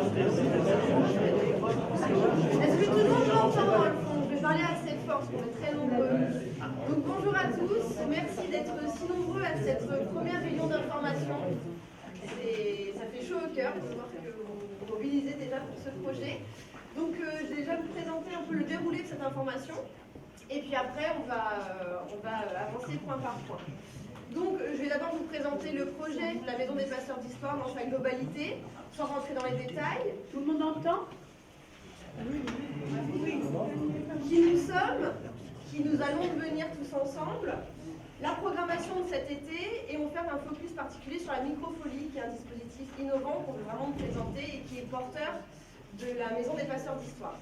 Est-ce que tout le monde m'entend dans le fond? Je vais parler assez fort parce qu'on est très nombreux. Donc bonjour à tous, merci d'être si nombreux à cette première réunion d'information. Ça fait chaud au cœur de voir que vous vous mobilisez déjà pour ce projet. Donc je vais déjà vous présenter un peu le déroulé de cette information. Et puis après, on va avancer point par point. Donc, je vais d'abord vous présenter le projet de la Maison des Passeurs d'Histoire dans sa globalité, sans rentrer dans les détails. Tout le monde entend? Oui. Qui nous sommes, qui nous allons devenir tous ensemble, la programmation de cet été, et on va faire un focus particulier sur la microfolie, qui est un dispositif innovant qu'on veut vraiment vous présenter et qui est porteur de la Maison des Passeurs d'Histoire.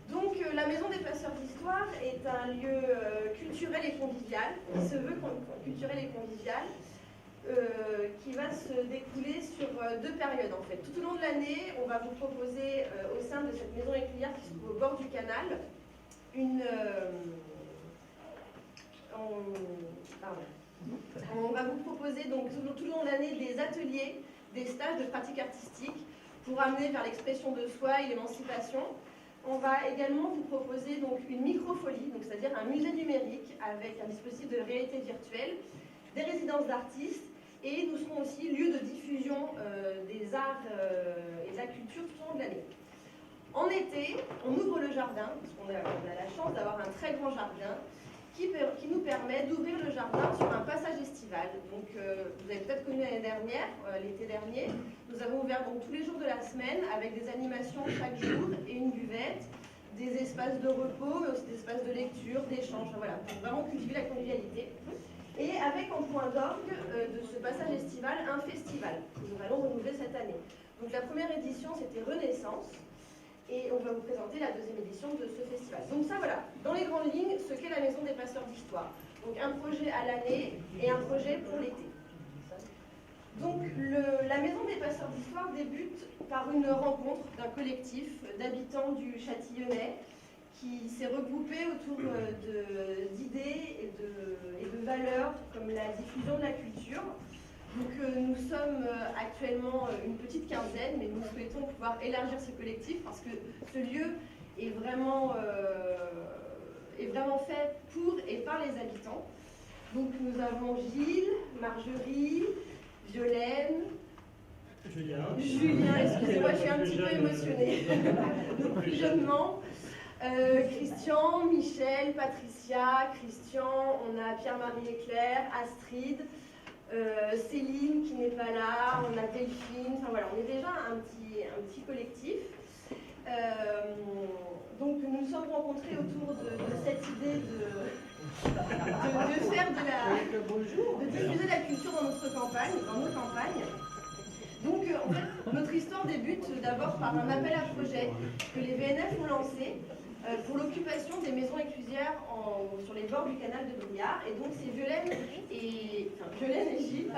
Donc, la Maison des Passeurs d'Histoire est un lieu culturel et convivial, qui se veut culturel et convivial, qui va se découler sur deux périodes en fait. Tout au long de l'année, on va vous proposer au sein de cette maison écuyère qui se trouve au bord du canal, on va vous proposer donc tout au long de l'année des ateliers, des stages de pratique artistique pour amener vers l'expression de soi et l'émancipation. On va également vous proposer donc une microfolie, c'est-à-dire un musée numérique avec un dispositif de réalité virtuelle, des résidences d'artistes, et nous serons aussi lieu de diffusion des arts et de la culture tout au long de l'année. En été, on ouvre le jardin, parce qu'on a la chance d'avoir un très grand jardin, qui nous permet d'ouvrir le jardin sur un passage estival. Donc, vous avez peut-être connu l'année dernière, l'été dernier, nous avons ouvert donc tous les jours de la semaine avec des animations chaque jour et une buvette, des espaces de repos, mais aussi des espaces de lecture, d'échange, voilà, pour vraiment cultiver la convivialité. Et avec en point d'orgue de ce passage estival, un festival que nous allons renouveler cette année. Donc la première édition, c'était Renaissance. Et on va vous présenter la deuxième édition de ce festival. Donc ça, voilà, dans les grandes lignes, ce qu'est la Maison des Passeurs d'Histoire. Donc un projet à l'année et un projet pour l'été. Donc la Maison des Passeurs d'Histoire débute par une rencontre d'un collectif d'habitants du Châtillonnais qui s'est regroupé autour d'idées et de valeurs comme la diffusion de la culture. Donc nous sommes actuellement une petite quinzaine, mais nous souhaitons pouvoir élargir ce collectif parce que ce lieu est vraiment fait pour et par les habitants. Donc nous avons Gilles, Marjorie, Violaine, Julien, excusez-moi, je suis un petit peu émotionnée, donc plus jeunement, Christian, Michel, Patricia, Christian, on a Pierre-Marie et Claire, Astrid, Céline qui n'est pas là, on a Delphine, enfin voilà, on est déjà un petit collectif. Donc nous nous sommes rencontrés autour de cette idée de diffuser la culture dans notre campagne, dans nos campagnes. Donc en fait, notre histoire débute d'abord par un appel à projet que les VNF ont lancé pour l'occupation des maisons éclusières sur les bords du canal de Briare. Et donc c'est Violaine et Gilles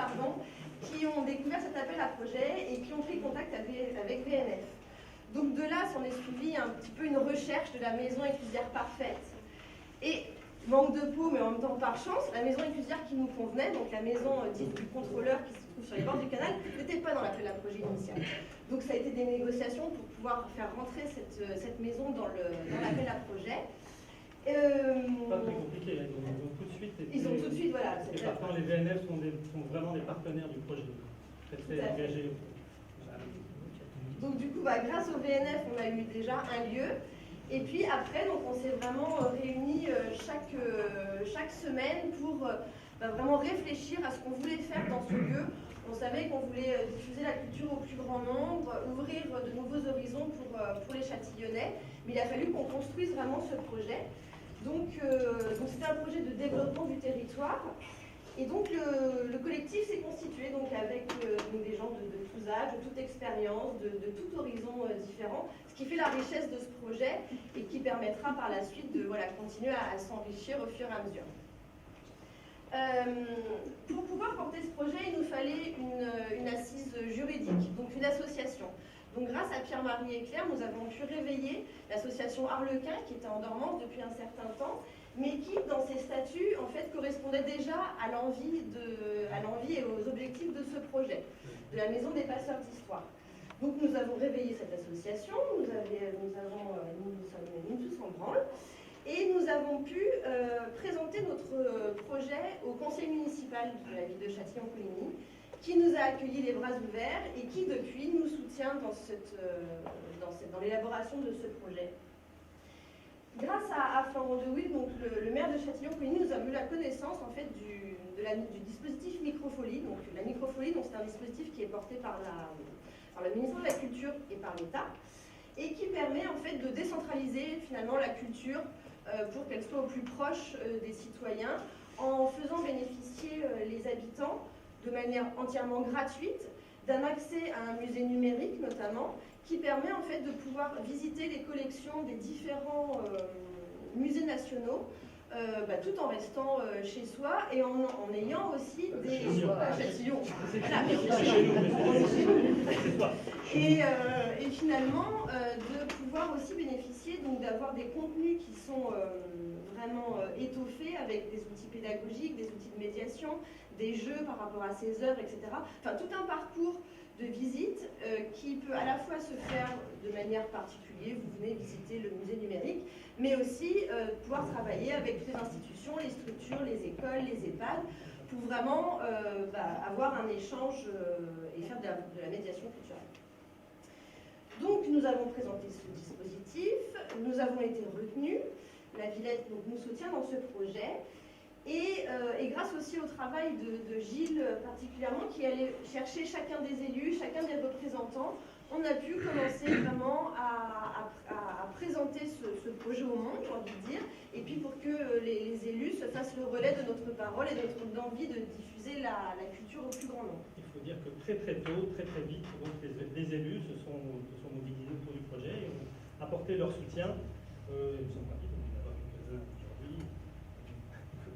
qui ont découvert cet appel à projet et qui ont pris contact avec VNF. Donc de là, s'en est suivi un petit peu une recherche de la maison éclusière parfaite. Et manque de peau, mais en même temps par chance, la maison éclusière qui nous convenait, donc la maison dite du contrôleur qui se trouve sur les bords du canal, n'était pas dans l'appel à projet initial. Donc ça a été des négociations pour pouvoir faire rentrer cette maison dans l'appel à projet. Pas très compliqué, ils ont tout de suite voilà. Et parfois les VNF sont vraiment des partenaires du projet. Très engagés. Donc du coup, grâce au VNF, on a eu déjà un lieu. Et puis après, donc, on s'est vraiment réunis chaque semaine pour vraiment réfléchir à ce qu'on voulait faire dans ce lieu. On savait qu'on voulait diffuser la culture au plus grand nombre, ouvrir de nouveaux horizons pour les Châtillonnais. Mais il a fallu qu'on construise vraiment ce projet. Donc c'était un projet de développement du territoire. Et donc le collectif s'est constitué donc, avec des gens de tous âges, de toute expérience, de tout horizon différent, ce qui fait la richesse de ce projet et qui permettra par la suite de continuer à s'enrichir au fur et à mesure. Pour pouvoir porter ce projet, il nous fallait une assise juridique, donc une association. Donc grâce à Pierre-Marie et Claire, nous avons pu réveiller l'association Arlequin, qui était en dormance depuis un certain temps, mais qui, dans ses statuts, en fait, correspondait déjà à l'envie et aux objectifs de ce projet, de la Maison des Passeurs d'Histoire. Donc nous avons réveillé cette association, nous sommes tous en branle, et nous avons pu présenter notre projet au conseil municipal de la ville de Châtillon-Coligny, qui nous a accueillis les bras ouverts et qui depuis nous soutient dans l'élaboration de ce projet. Grâce à Florent de Wiel, donc le maire de Châtillon-Coligny, nous avons eu la connaissance en fait du dispositif Microfolie. Donc la Microfolie, c'est un dispositif qui est porté par le ministère de la Culture et par l'État, et qui permet en fait de décentraliser finalement la culture pour qu'elle soit au plus proche des citoyens, en faisant bénéficier les habitants de manière entièrement gratuite d'un accès à un musée numérique notamment, qui permet en fait de pouvoir visiter les collections des différents musées nationaux, tout en restant chez soi et en ayant aussi des... Châtillon. Et finalement, de pouvoir aussi bénéficier donc d'avoir des contenus qui sont vraiment étoffés avec des outils pédagogiques, des outils de médiation, des jeux par rapport à ces œuvres, etc. Enfin, tout un parcours de visite qui peut à la fois se faire de manière particulière, vous venez visiter le musée numérique, mais aussi pouvoir travailler avec toutes les institutions, les structures, les écoles, les EHPAD, pour vraiment avoir un échange et faire de la médiation culturelle. Donc nous avons présenté ce dispositif, nous avons été retenus, la Villette donc, nous soutient dans ce projet, et grâce aussi au travail de Gilles particulièrement, qui allait chercher chacun des élus, chacun des représentants, on a pu commencer vraiment à présenter ce projet au monde, j'ai envie de dire, et puis pour que les élus se fassent le relais de notre parole et de notre envie de diffuser la culture au plus grand nombre. Il faut dire que très tôt, très vite, donc les élus se sont mobilisés autour du projet et ont apporté leur soutien. Nous sommes ravis d'avoir quelques-uns aujourd'hui,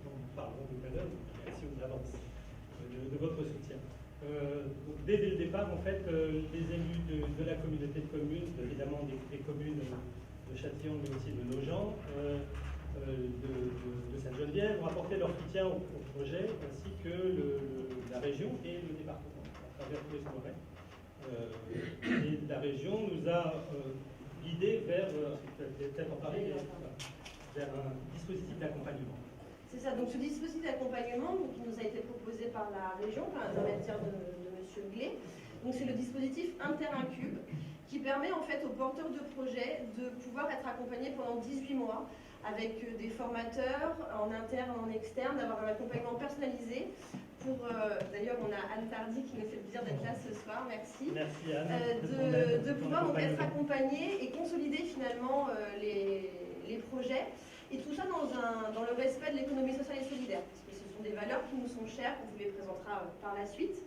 dont nous parlerons tout à l'heure, merci aux avances de votre soutien. Donc dès le départ, en fait, les élus de la communauté de communes, évidemment des communes de Châtillon, mais aussi de Nogent, de Sainte-Geneviève, ont apporté leur soutien au projet, ainsi que la région et le département, à travers tous les soirées. Et la région nous a guidés vers, peut-être en parler, vers un dispositif d'accompagnement. C'est ça, donc ce dispositif d'accompagnement qui nous a été proposé par la région, par l'intermédiaire de M. Glé, donc c'est le dispositif Inter-Incube, qui permet en fait aux porteurs de projets de pouvoir être accompagnés pendant 18 mois avec des formateurs en interne, en externe, d'avoir un accompagnement personnalisé. D'ailleurs, on a Anne Tardy qui nous fait le plaisir d'être là ce soir, merci. Merci Anne. De pouvoir donc être accompagné et consolider finalement les projets. Et tout ça dans le respect de l'économie sociale et solidaire, parce que ce sont des valeurs qui nous sont chères, on vous les présentera par la suite.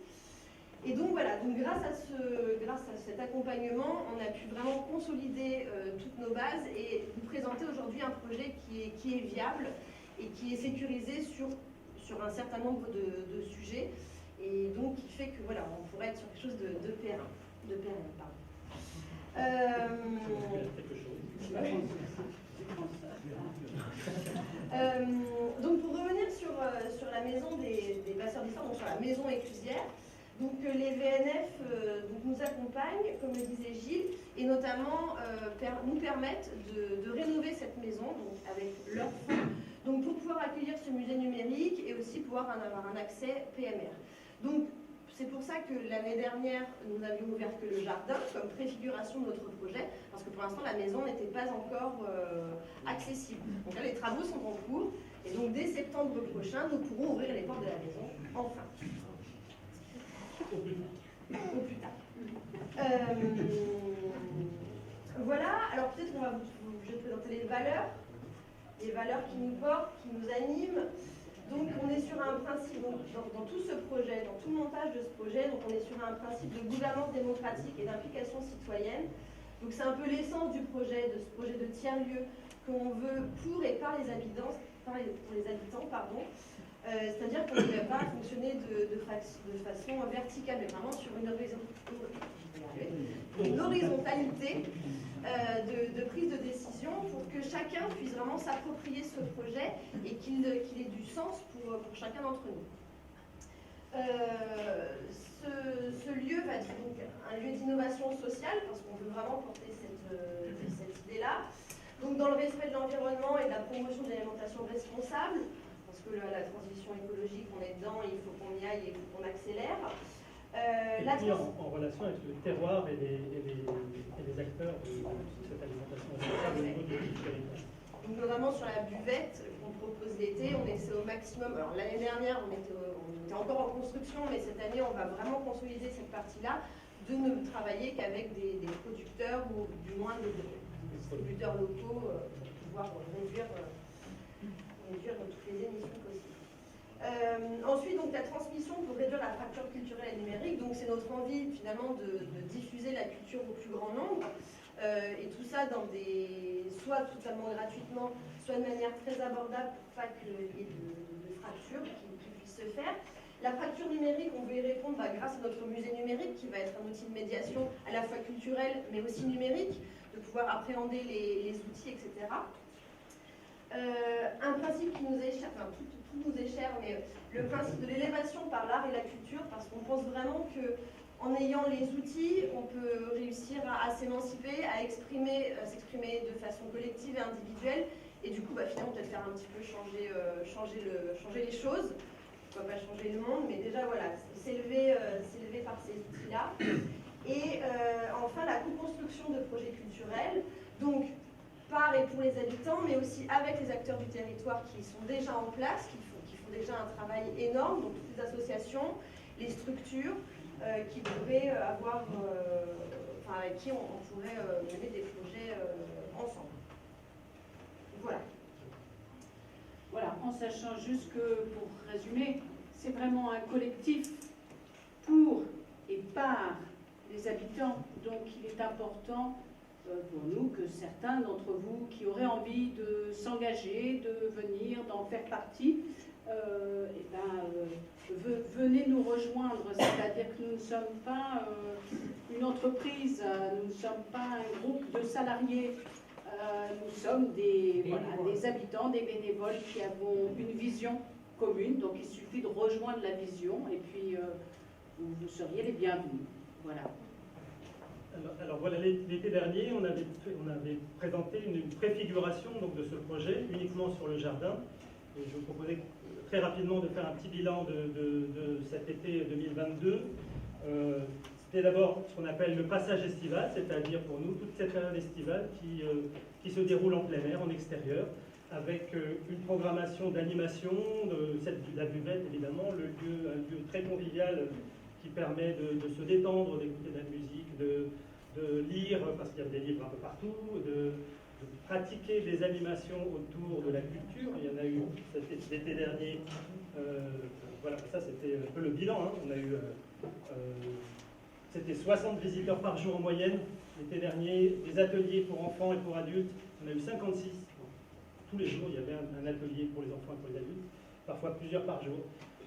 Et donc voilà, donc grâce à cet accompagnement, on a pu vraiment consolider toutes nos bases et vous présenter aujourd'hui un projet qui est viable et qui est sécurisé sur un certain nombre de sujets, et donc qui fait que voilà, on pourrait être sur quelque chose de périn. Donc pour revenir sur la maison des passeurs d'histoire, donc sur la maison éclusière, donc les VNF nous accompagnent, comme le disait Gilles, et notamment nous permettent de rénover cette maison donc avec leurs fonds, donc pour pouvoir accueillir ce musée numérique et aussi pouvoir en avoir un accès PMR. Donc c'est pour ça que l'année dernière, nous n'avions ouvert que le jardin comme préfiguration de notre projet, parce que pour l'instant, la maison n'était pas encore accessible. Donc là, les travaux sont en cours, et donc dès septembre prochain, nous pourrons ouvrir les portes de la maison, enfin. Au plus tard. Voilà, alors peut-être qu'on va je vais présenter les valeurs qui nous portent, qui nous animent. Donc on est sur un principe, donc, dans tout ce projet, dans tout le montage de ce projet, donc on est sur un principe de gouvernance démocratique et d'implication citoyenne. Donc c'est un peu l'essence du projet, de ce projet de tiers-lieu qu'on veut pour et par les habitants, c'est-à-dire qu'on ne va pas fonctionner de façon verticale, mais vraiment sur une horizontalité de prise de décision pour que chacun puisse vraiment s'approprier ce projet et qu'il ait du sens pour chacun d'entre nous. Ce lieu va être donc un lieu d'innovation sociale, parce qu'on veut vraiment porter cette idée-là. Donc dans le respect de l'environnement et de la promotion de l'alimentation responsable, parce que la transition écologique, on est dedans, il faut qu'on y aille et qu'on accélère. Et puis en relation avec le terroir et les acteurs de cette alimentation responsable au niveau du territoire. Donc notamment sur la buvette qu'on propose l'été, on essaie au maximum. Alors l'année dernière, on était encore en construction, mais cette année, on va vraiment consolider cette partie-là, de ne travailler qu'avec des producteurs ou du moins des distributeurs locaux pour pouvoir réduire toutes les émissions possibles. Ensuite, donc, la transmission pour réduire la fracture culturelle et numérique. Donc, c'est notre envie finalement de diffuser la culture au plus grand nombre. Et tout ça soit totalement gratuitement, soit de manière très abordable pour pas qu'il y ait de fracture qui puisse se faire. La fracture numérique, on veut y répondre grâce à notre musée numérique qui va être un outil de médiation à la fois culturel mais aussi numérique, de pouvoir appréhender les outils, etc. Un principe qui nous est cher, enfin tout nous est cher, mais le principe de l'élévation par l'art et la culture, parce qu'on pense vraiment qu'en ayant les outils, on peut réussir à s'émanciper, à s'exprimer de façon collective et individuelle, et du coup finalement peut-être faire un petit peu changer les choses. Pourquoi pas changer le monde, mais déjà voilà, s'élever par ces outils-là. Et enfin la co-construction de projets culturels, donc par et pour les habitants, mais aussi avec les acteurs du territoire qui sont déjà en place, qui font déjà un travail énorme, donc toutes les associations, les structures qui pourraient avec qui on pourrait mener des projets ensemble. Voilà. Voilà, en sachant juste que, pour résumer, c'est vraiment un collectif pour et par les habitants. Donc il est important pour nous que certains d'entre vous qui auraient envie de s'engager, de venir, d'en faire partie, venez nous rejoindre. C'est-à-dire que nous ne sommes pas une entreprise, nous ne sommes pas un groupe de salariés. Nous sommes des habitants, des bénévoles qui avons une vision commune, donc il suffit de rejoindre la vision et puis vous seriez les bienvenus. Voilà. Alors voilà, l'été dernier, on avait présenté une préfiguration donc, de ce projet uniquement sur le jardin. Et je vous proposais très rapidement de faire un petit bilan de cet été 2022. C'était d'abord ce qu'on appelle le passage estival, c'est-à-dire pour nous toute cette période estivale qui se déroule en plein air, en extérieur, avec une programmation d'animation, de la buvette évidemment, un lieu très convivial qui permet de se détendre, d'écouter de la musique, de lire, parce qu'il y a des livres un peu partout, de pratiquer des animations autour de la culture. Il y en a eu l'été dernier, voilà, ça c'était un peu le bilan, hein. On a eu... C'était 60 visiteurs par jour en moyenne l'été dernier, des ateliers pour enfants et pour adultes, on a eu 56. Tous les jours, il y avait un atelier pour les enfants et pour les adultes, parfois plusieurs par jour.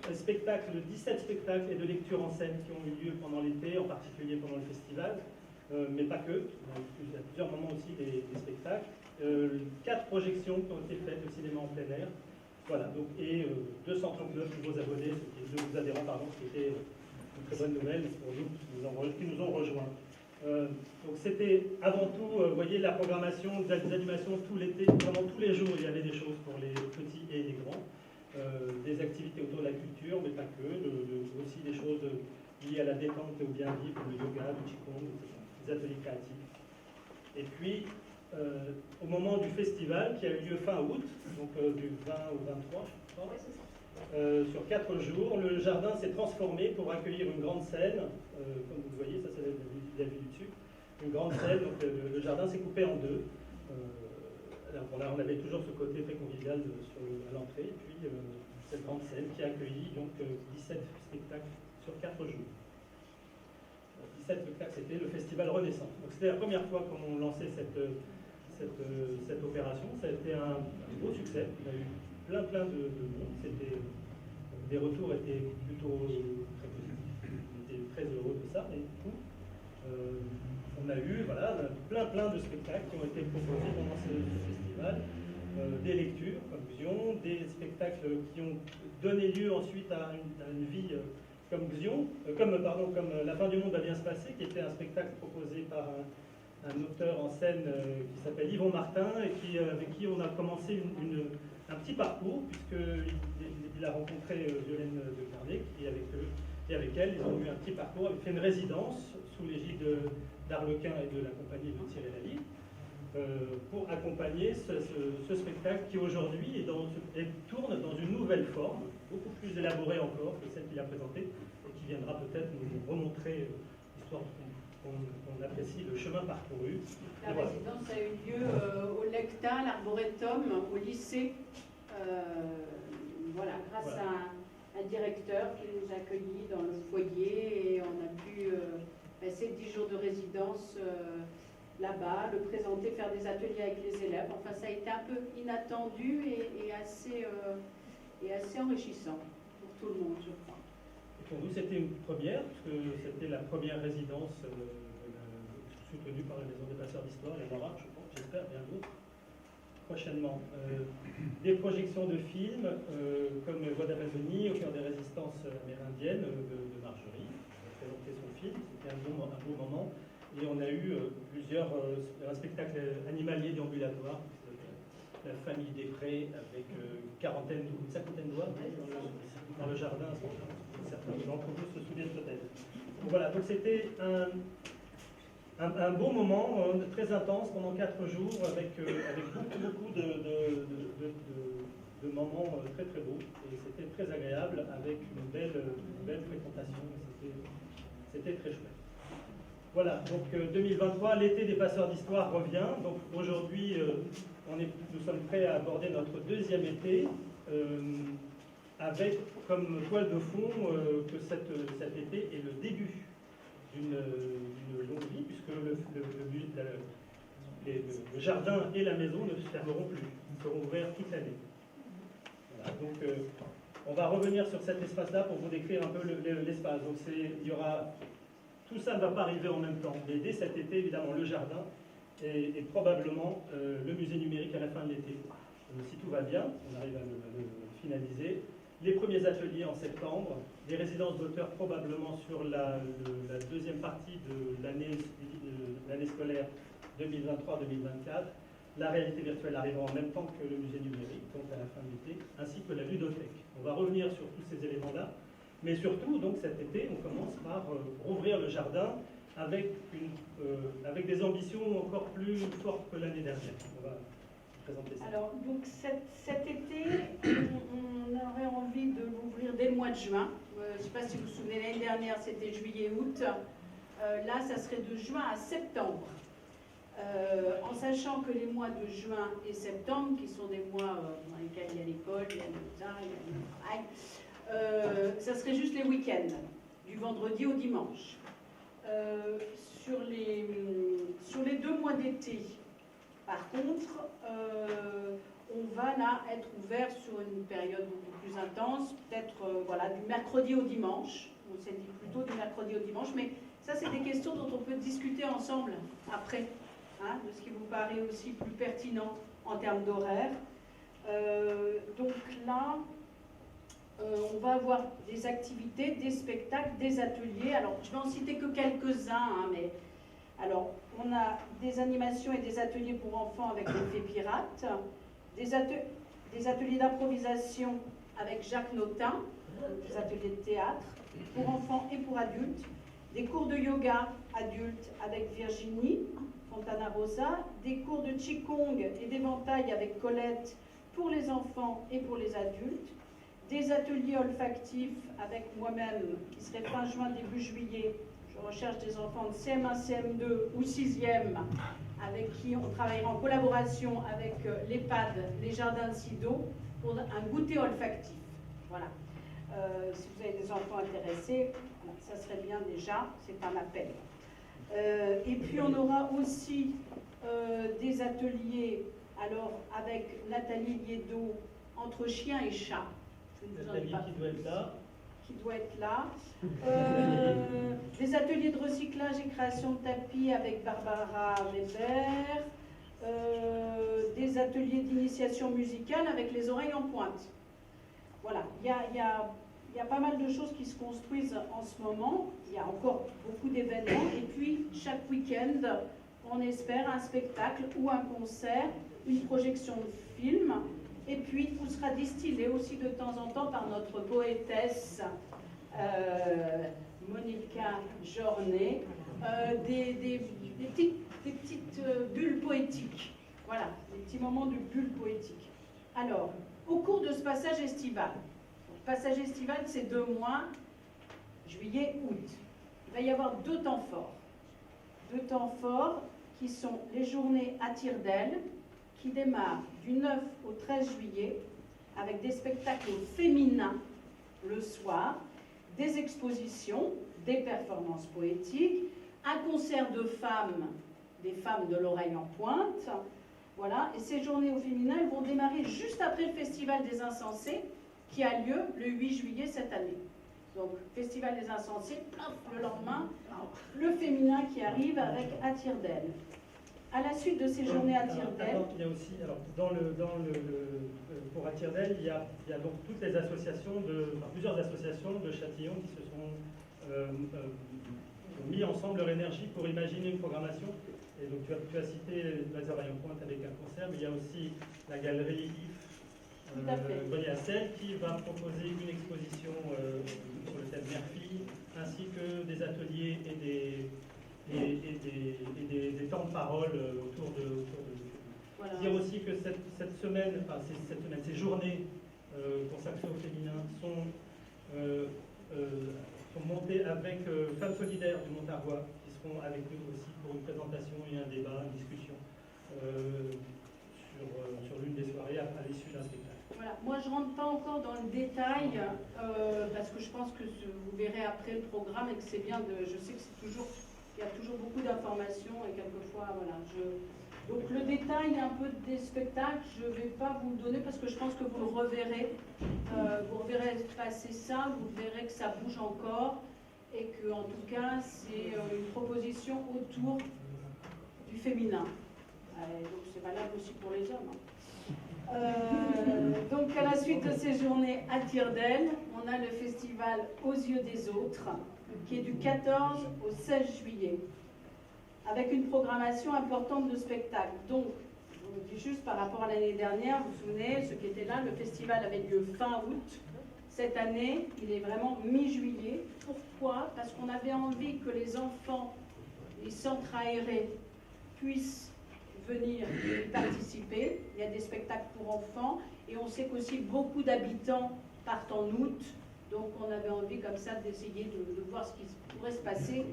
17 spectacles et de lectures en scène qui ont eu lieu pendant l'été, en particulier pendant le festival, mais pas que. Il y a plusieurs moments aussi des spectacles. 4 projections qui ont été faites au cinéma en plein air. Voilà, donc, et 239 nouveaux abonnés, nouveaux adhérents, pardon, ce qui était une très bonne nouvelle pour nous, qui nous ont rejoints. Donc c'était avant tout, vous voyez, la programmation des animations tout l'été, vraiment tous les jours, il y avait des choses pour les petits et les grands. Des activités autour de la culture, mais pas que, aussi des choses liées à la détente et au bien-vivre, comme le yoga, le qigong, des ateliers créatifs. Et puis, au moment du festival, qui a eu lieu fin août, donc du 20 au 23, je crois, sur 4 jours, le jardin s'est transformé pour accueillir une grande scène, comme vous le voyez, ça c'est la vue du dessus, une grande scène, donc le jardin s'est coupé en deux. Alors, on avait toujours ce côté très convivial à l'entrée, et puis cette grande scène qui a accueilli donc 17 spectacles sur 4 jours. 17 spectacles, c'était le festival Renaissance. Donc c'était la première fois qu'on lançait cette opération. Ça a été un gros succès. On a eu plein de monde. Les retours étaient plutôt très positifs. On était très heureux de ça. Et du coup, on a eu plein de spectacles qui ont été proposés pendant ce festival, des lectures, conclusions, des spectacles qui ont donné lieu ensuite à une vie comme Xion, comme La fin du monde va bien se passer, qui était un spectacle proposé par un auteur en scène qui s'appelle Yvon Martin et avec qui on a commencé un petit parcours, puisqu'il a rencontré Violaine de Carnet et avec elle, ils ont eu un petit parcours, ils ont fait une résidence sous l'égide d'Arlequin et de la compagnie de Thierry Lally, pour accompagner ce spectacle qui aujourd'hui tourne dans une nouvelle forme, beaucoup plus élaborée encore que celle qu'il a présentée, et qui viendra peut-être nous remontrer l'histoire qu'on apprécie, le chemin parcouru. La résidence a eu lieu au Lecta, l'Arboretum, au lycée, voilà, grâce à un directeur qui nous a accueillis dans le foyer, et on a pu passer 10 jours de résidence là-bas, le présenter, faire des ateliers avec les élèves. Enfin, ça a été un peu inattendu et assez enrichissant pour tout le monde, je crois. Et pour nous, c'était une première, parce que c'était la première résidence soutenue par la Maison des Passeurs d'Histoire, les Marat, je pense, j'espère, bien d'autres, prochainement. Des projections de films, comme Voix d'Amazonie, au cœur des résistances amérindiennes, de Marjorie, qui a présenté son film, c'était un beau moment. Et on a eu un spectacle animalier déambulatoire, La famille des prés, avec une cinquantaine d'oies dans le jardin. Certains d'entre vous se souviennent peut-être. Voilà, donc c'était un beau moment, très intense, pendant 4 jours, avec beaucoup de moments très très beaux. Et c'était très agréable, avec une belle fréquentation. C'était très chouette. Voilà, donc 2023, l'été des passeurs d'histoire revient. Donc aujourd'hui, nous sommes prêts à aborder notre deuxième été, avec comme toile de fond que cet été est le début d'une longue vie, puisque le jardin et la maison ne se fermeront plus, ils seront ouverts toute l'année. Voilà, donc on va revenir sur cet espace-là pour vous décrire un peu l'espace. Donc tout ça ne va pas arriver en même temps, mais dès cet été, évidemment, le jardin et probablement le musée numérique à la fin de l'été. Si tout va bien, on arrive à le finaliser. Les premiers ateliers en septembre, les résidences d'auteurs probablement sur la deuxième partie de l'année scolaire 2023-2024. La réalité virtuelle arrivera en même temps que le musée numérique, donc à la fin de l'été, ainsi que la ludothèque. On va revenir sur tous ces éléments-là. Mais surtout, donc cet été, on commence par rouvrir le jardin avec des ambitions encore plus fortes que l'année dernière. On va présenter ça. Alors, donc cet été, on aurait envie de l'ouvrir dès le mois de juin. Je ne sais pas si vous vous souvenez, l'année dernière, c'était juillet-août. Là, ça serait de juin à septembre. En sachant que les mois de juin et septembre, qui sont des mois dans lesquels il y a l'école, il y a le temps, il y a le travail, ça serait juste les week-ends, du vendredi au dimanche. Sur les 2 mois d'été, par contre, on va là être ouvert sur une période beaucoup plus intense, peut-être du mercredi au dimanche. On s'est dit plutôt du mercredi au dimanche, mais ça, c'est des questions dont on peut discuter ensemble après, de ce qui vous paraît aussi plus pertinent en termes d'horaire. Donc là, on va avoir des activités, des spectacles, des ateliers. Alors, je vais en citer que quelques-uns, mais alors, on a des animations et des ateliers pour enfants avec les Fées Pirates, des ateliers d'improvisation avec Jacques Notin, des ateliers de théâtre pour enfants et pour adultes, des cours de yoga adultes avec Virginie Fontana Rosa, des cours de Qigong et d'éventail avec Colette pour les enfants et pour les adultes, des ateliers olfactifs avec moi-même, qui serait fin juin, début juillet. Je recherche des enfants de CM1, CM2 ou 6e, avec qui on travaillera en collaboration avec l'EHPAD, les jardins de Sido, pour un goûter olfactif. Voilà. Si vous avez des enfants intéressés, ça serait bien déjà, c'est un appel. Et puis on aura aussi des ateliers, alors avec Nathalie Liedo, entre chien et chat. Nathalie qui doit être là. Qui doit être là. Des ateliers de recyclage et création de tapis avec Barbara Weber. Des ateliers d'initiation musicale avec les oreilles en pointe. Voilà, il y a il y a pas mal de choses qui se construisent en ce moment. Il y a encore beaucoup d'événements. Et puis, chaque week-end, on espère un spectacle ou un concert, une projection de film. Et puis, tout sera distillé aussi de temps en temps par notre poétesse Monica Jornet, des petites bulles poétiques. Voilà, des petits moments de bulles poétiques. Alors, au cours de ce passage estival, le passage estival, c'est 2 mois, juillet, août. Il va y avoir 2 temps forts. 2 temps forts qui sont les journées à tire-d'aile, qui démarrent du 9 au 13 juillet, avec des spectacles féminins le soir, des expositions, des performances poétiques, un concert de femmes, des femmes de l'oreille en pointe. Voilà, et ces journées au féminin, elles vont démarrer juste après le Festival des Insensés, qui a lieu le 8 juillet cette année. Donc, Festival des Insensés, le lendemain, le féminin qui arrive avec À tire-d'aile. À la suite de ces journées à tire-d'aile... Il y a aussi, alors, pour À tire-d'aile, il y a donc toutes les associations, plusieurs associations de Châtillon qui se sont mis ensemble leur énergie pour imaginer une programmation. Et donc tu as cité les Oreilles en Pointe avec un concert, mais il y a aussi la galerie Grenier-à-Sel qui va proposer une exposition sur le thème mère-fille, ainsi que des ateliers et des temps de parole autour de Voilà. Dire aussi que cette semaine, ces journées consacrées au féminin sont montées avec Femmes Solidaires du Montarrois, qui seront avec nous aussi pour une présentation et un débat, une discussion sur l'une des soirées à l'issue d'un spectacle. Voilà. Moi, je ne rentre pas encore dans le détail, parce que je pense que vous verrez après le programme et que c'est bien de... Je sais que il y a toujours beaucoup d'informations et quelquefois, voilà. Donc le détail un peu des spectacles, je ne vais pas vous le donner parce que je pense que vous le reverrez. Vous reverrez passer ça, vous verrez que ça bouge encore et que, en tout cas, c'est une proposition autour du féminin. Donc c'est valable aussi pour les hommes. Donc à la suite de ces journées à tire-d'aile, on a le festival Aux yeux des autres, qui est du 14 au 16 juillet, avec une programmation importante de spectacles. Donc, je vous le dis juste par rapport à l'année dernière, vous vous souvenez, ceux qui étaient là, le festival avait lieu fin août. Cette année, il est vraiment mi-juillet. Pourquoi? Parce qu'on avait envie que les enfants, les centres aérés, puissent venir y participer. Il y a des spectacles pour enfants et on sait qu'aussi beaucoup d'habitants partent en août. Donc on avait envie comme ça d'essayer de voir ce qui pourrait se passer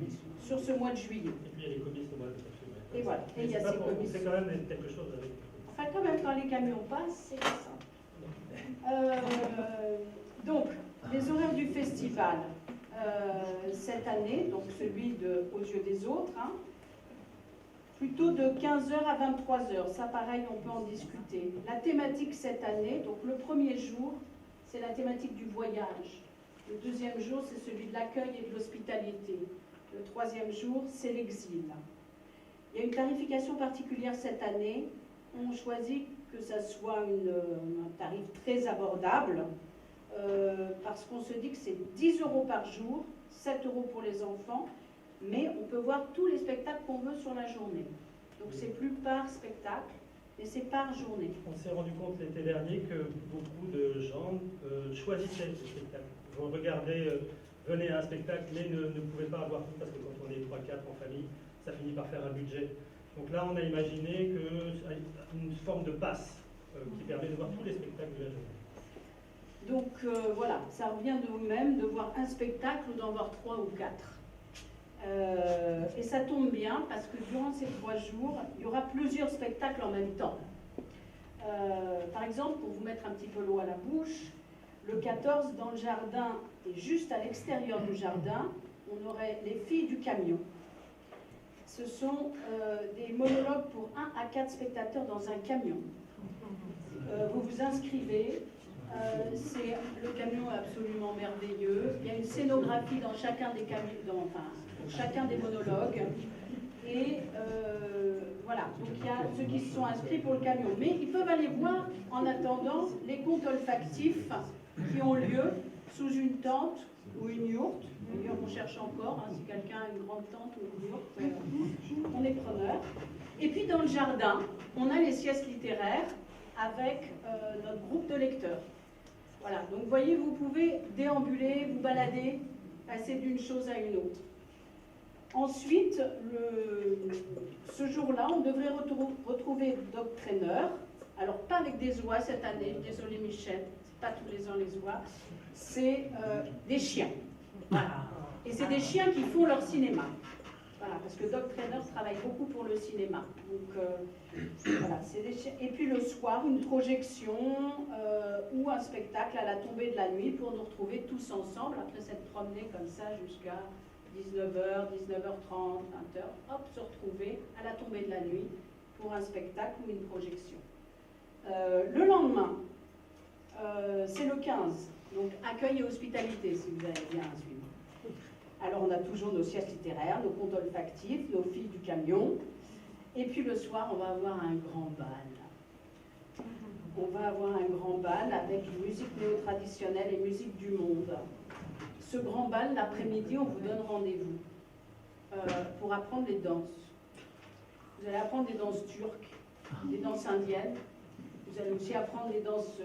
sur ce mois de juillet. Et puis il y a les comices au mois de septembre. Et voilà, et il y a ces comices. C'est quand même quelque chose avec... Enfin quand même, quand les camions passent, c'est ça. Donc, les horaires du festival cette année, donc celui de Aux yeux des autres, hein, plutôt de 15h à 23h. Ça, pareil, on peut en discuter. La thématique cette année, donc le premier jour, c'est la thématique du voyage. Le deuxième jour, c'est celui de l'accueil et de l'hospitalité. Le troisième jour, c'est l'exil. Il y a une tarification particulière cette année. On choisit que ça soit un tarif très abordable parce qu'on se dit que c'est 10 € par jour, 7 € pour les enfants, mais on peut voir tous les spectacles qu'on veut sur la journée. Donc c'est plus par spectacle, mais c'est par journée. On s'est rendu compte l'été dernier que beaucoup de gens choisissaient ce spectacle. Vous regardez, venez à un spectacle, mais ne pouvez pas avoir tout parce que quand on est 3-4 en famille, ça finit par faire un budget. Donc là, on a imaginé une forme de passe qui permet de voir tous les spectacles de la journée. Donc voilà, ça revient de vous-même de voir un spectacle ou d'en voir 3 ou 4. Et ça tombe bien parce que durant ces 3 jours, il y aura plusieurs spectacles en même temps. Par exemple, pour vous mettre un petit peu l'eau à la bouche, le 14, dans le jardin et juste à l'extérieur du jardin, on aurait les filles du camion. Ce sont des monologues pour 1 à 4 spectateurs dans un camion. Vous vous inscrivez. Le camion est absolument merveilleux. Il y a une scénographie dans chacun des camions, chacun des monologues. Et voilà, donc il y a ceux qui se sont inscrits pour le camion. Mais ils peuvent aller voir en attendant les contes olfactifs qui ont lieu sous une tente ou une yourte. D'ailleurs, on cherche encore, hein, si quelqu'un a une grande tente ou une yourte, on est preneur. Et puis dans le jardin, on a les siestes littéraires avec notre groupe de lecteurs. Voilà, donc vous voyez, vous pouvez déambuler, vous balader, passer d'une chose à une autre. Ensuite, ce jour-là, on devrait retrouver Dog Trainer. Alors, pas avec des oies cette année, désolé Michel, c'est pas tous les ans les oies, c'est des chiens. Voilà. Et c'est des chiens qui font leur cinéma. Voilà, parce que Dog Trainer travaille beaucoup pour le cinéma. Donc, voilà, c'est des chiens. Et puis le soir, une projection ou un spectacle à la tombée de la nuit pour nous retrouver tous ensemble après cette promenée comme ça jusqu'à 19h, 19h30, 20h, hop, se retrouver à la tombée de la nuit pour un spectacle ou une projection. Le lendemain, c'est le 15, donc accueil et hospitalité, si vous avez bien à suivre. Alors on a toujours nos siestes littéraires, nos contes olfactifs, nos filles du camion, et puis le soir, on va avoir un grand bal. On va avoir un grand bal avec musique néo-traditionnelle et musique du monde. Ce grand bal, l'après-midi, on vous donne rendez-vous pour apprendre les danses. Vous allez apprendre des danses turques, des danses indiennes. Vous allez aussi apprendre des danses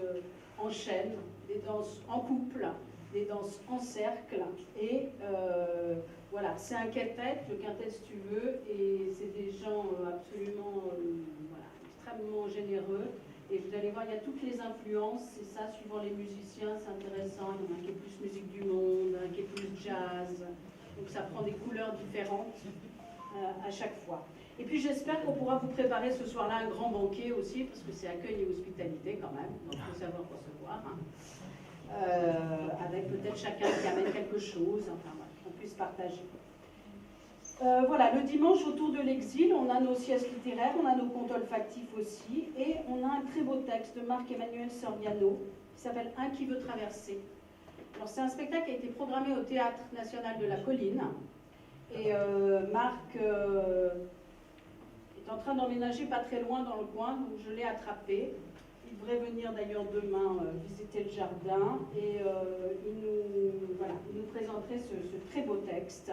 en chaîne, des danses en couple, des danses en cercle. Et voilà, c'est un quintet, le quintet si tu veux, et c'est des gens absolument voilà, extrêmement généreux. Et vous allez voir, il y a toutes les influences, c'est ça, suivant les musiciens, c'est intéressant. Il y en a un qui est plus musique du monde, un qui est plus jazz. Donc ça prend des couleurs différentes à chaque fois. Et puis j'espère qu'on pourra vous préparer ce soir-là un grand banquet aussi, parce que c'est accueil et hospitalité quand même, donc il faut savoir recevoir. Hein. Avec peut-être chacun qui amène quelque chose, enfin voilà, qu'on puisse partager. Voilà, le dimanche autour de l'exil, on a nos siestes littéraires, on a nos contes olfactifs aussi, et on a un très beau texte de Marc-Emmanuel Soriano qui s'appelle « Un qui veut traverser ». Alors c'est un spectacle qui a été programmé au Théâtre National de la Colline, et Marc est en train d'emménager pas très loin dans le coin, donc je l'ai attrapé. Il devrait venir d'ailleurs demain visiter le jardin, et il nous présenterait ce très beau texte.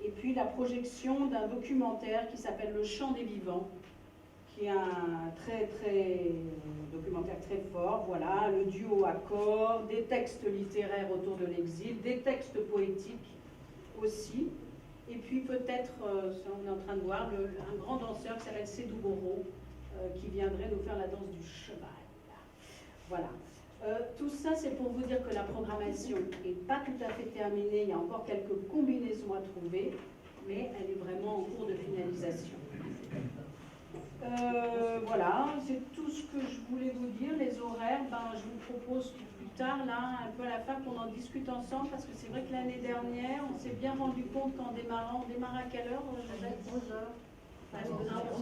Et puis la projection d'un documentaire qui s'appelle Le Chant des Vivants, qui est un documentaire très fort. Voilà, le duo à corps, des textes littéraires autour de l'exil, des textes poétiques aussi. Et puis peut-être, ça on est en train de voir, un grand danseur qui s'appelle Sédou Boro, qui viendrait nous faire la danse du cheval. Voilà. Tout ça, c'est pour vous dire que la programmation n'est pas tout à fait terminée. Il y a encore quelques combinaisons à trouver, mais elle est vraiment en cours de finalisation. Voilà, c'est tout ce que je voulais vous dire. Les horaires, je vous propose plus tard, là, un peu à la fin, qu'on en discute ensemble, parce que c'est vrai que l'année dernière, on s'est bien rendu compte qu'en démarrant, on démarre à quelle heure, Josette? 11h.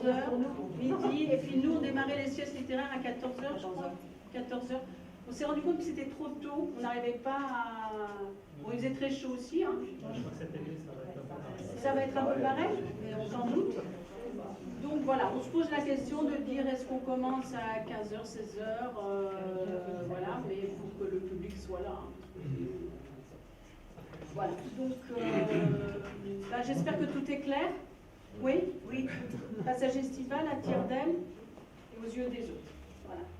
11h, midi, et puis nous, on démarrait les siestes littéraires à 14h, je crois. 14h. On s'est rendu compte que c'était trop tôt, on n'arrivait pas à... Bon, il faisait très chaud aussi. Hein. Je crois que cette année, ça va être un peu pareil. Ça va être un peu pareil, mais on s'en doute. Donc voilà, on se pose la question de dire est-ce qu'on commence à 15h, 16h, voilà, mais il faut que le public soit là. Hein. Voilà, donc j'espère que tout est clair. Oui, oui. Passage estival à tire-d'aile et aux yeux des autres.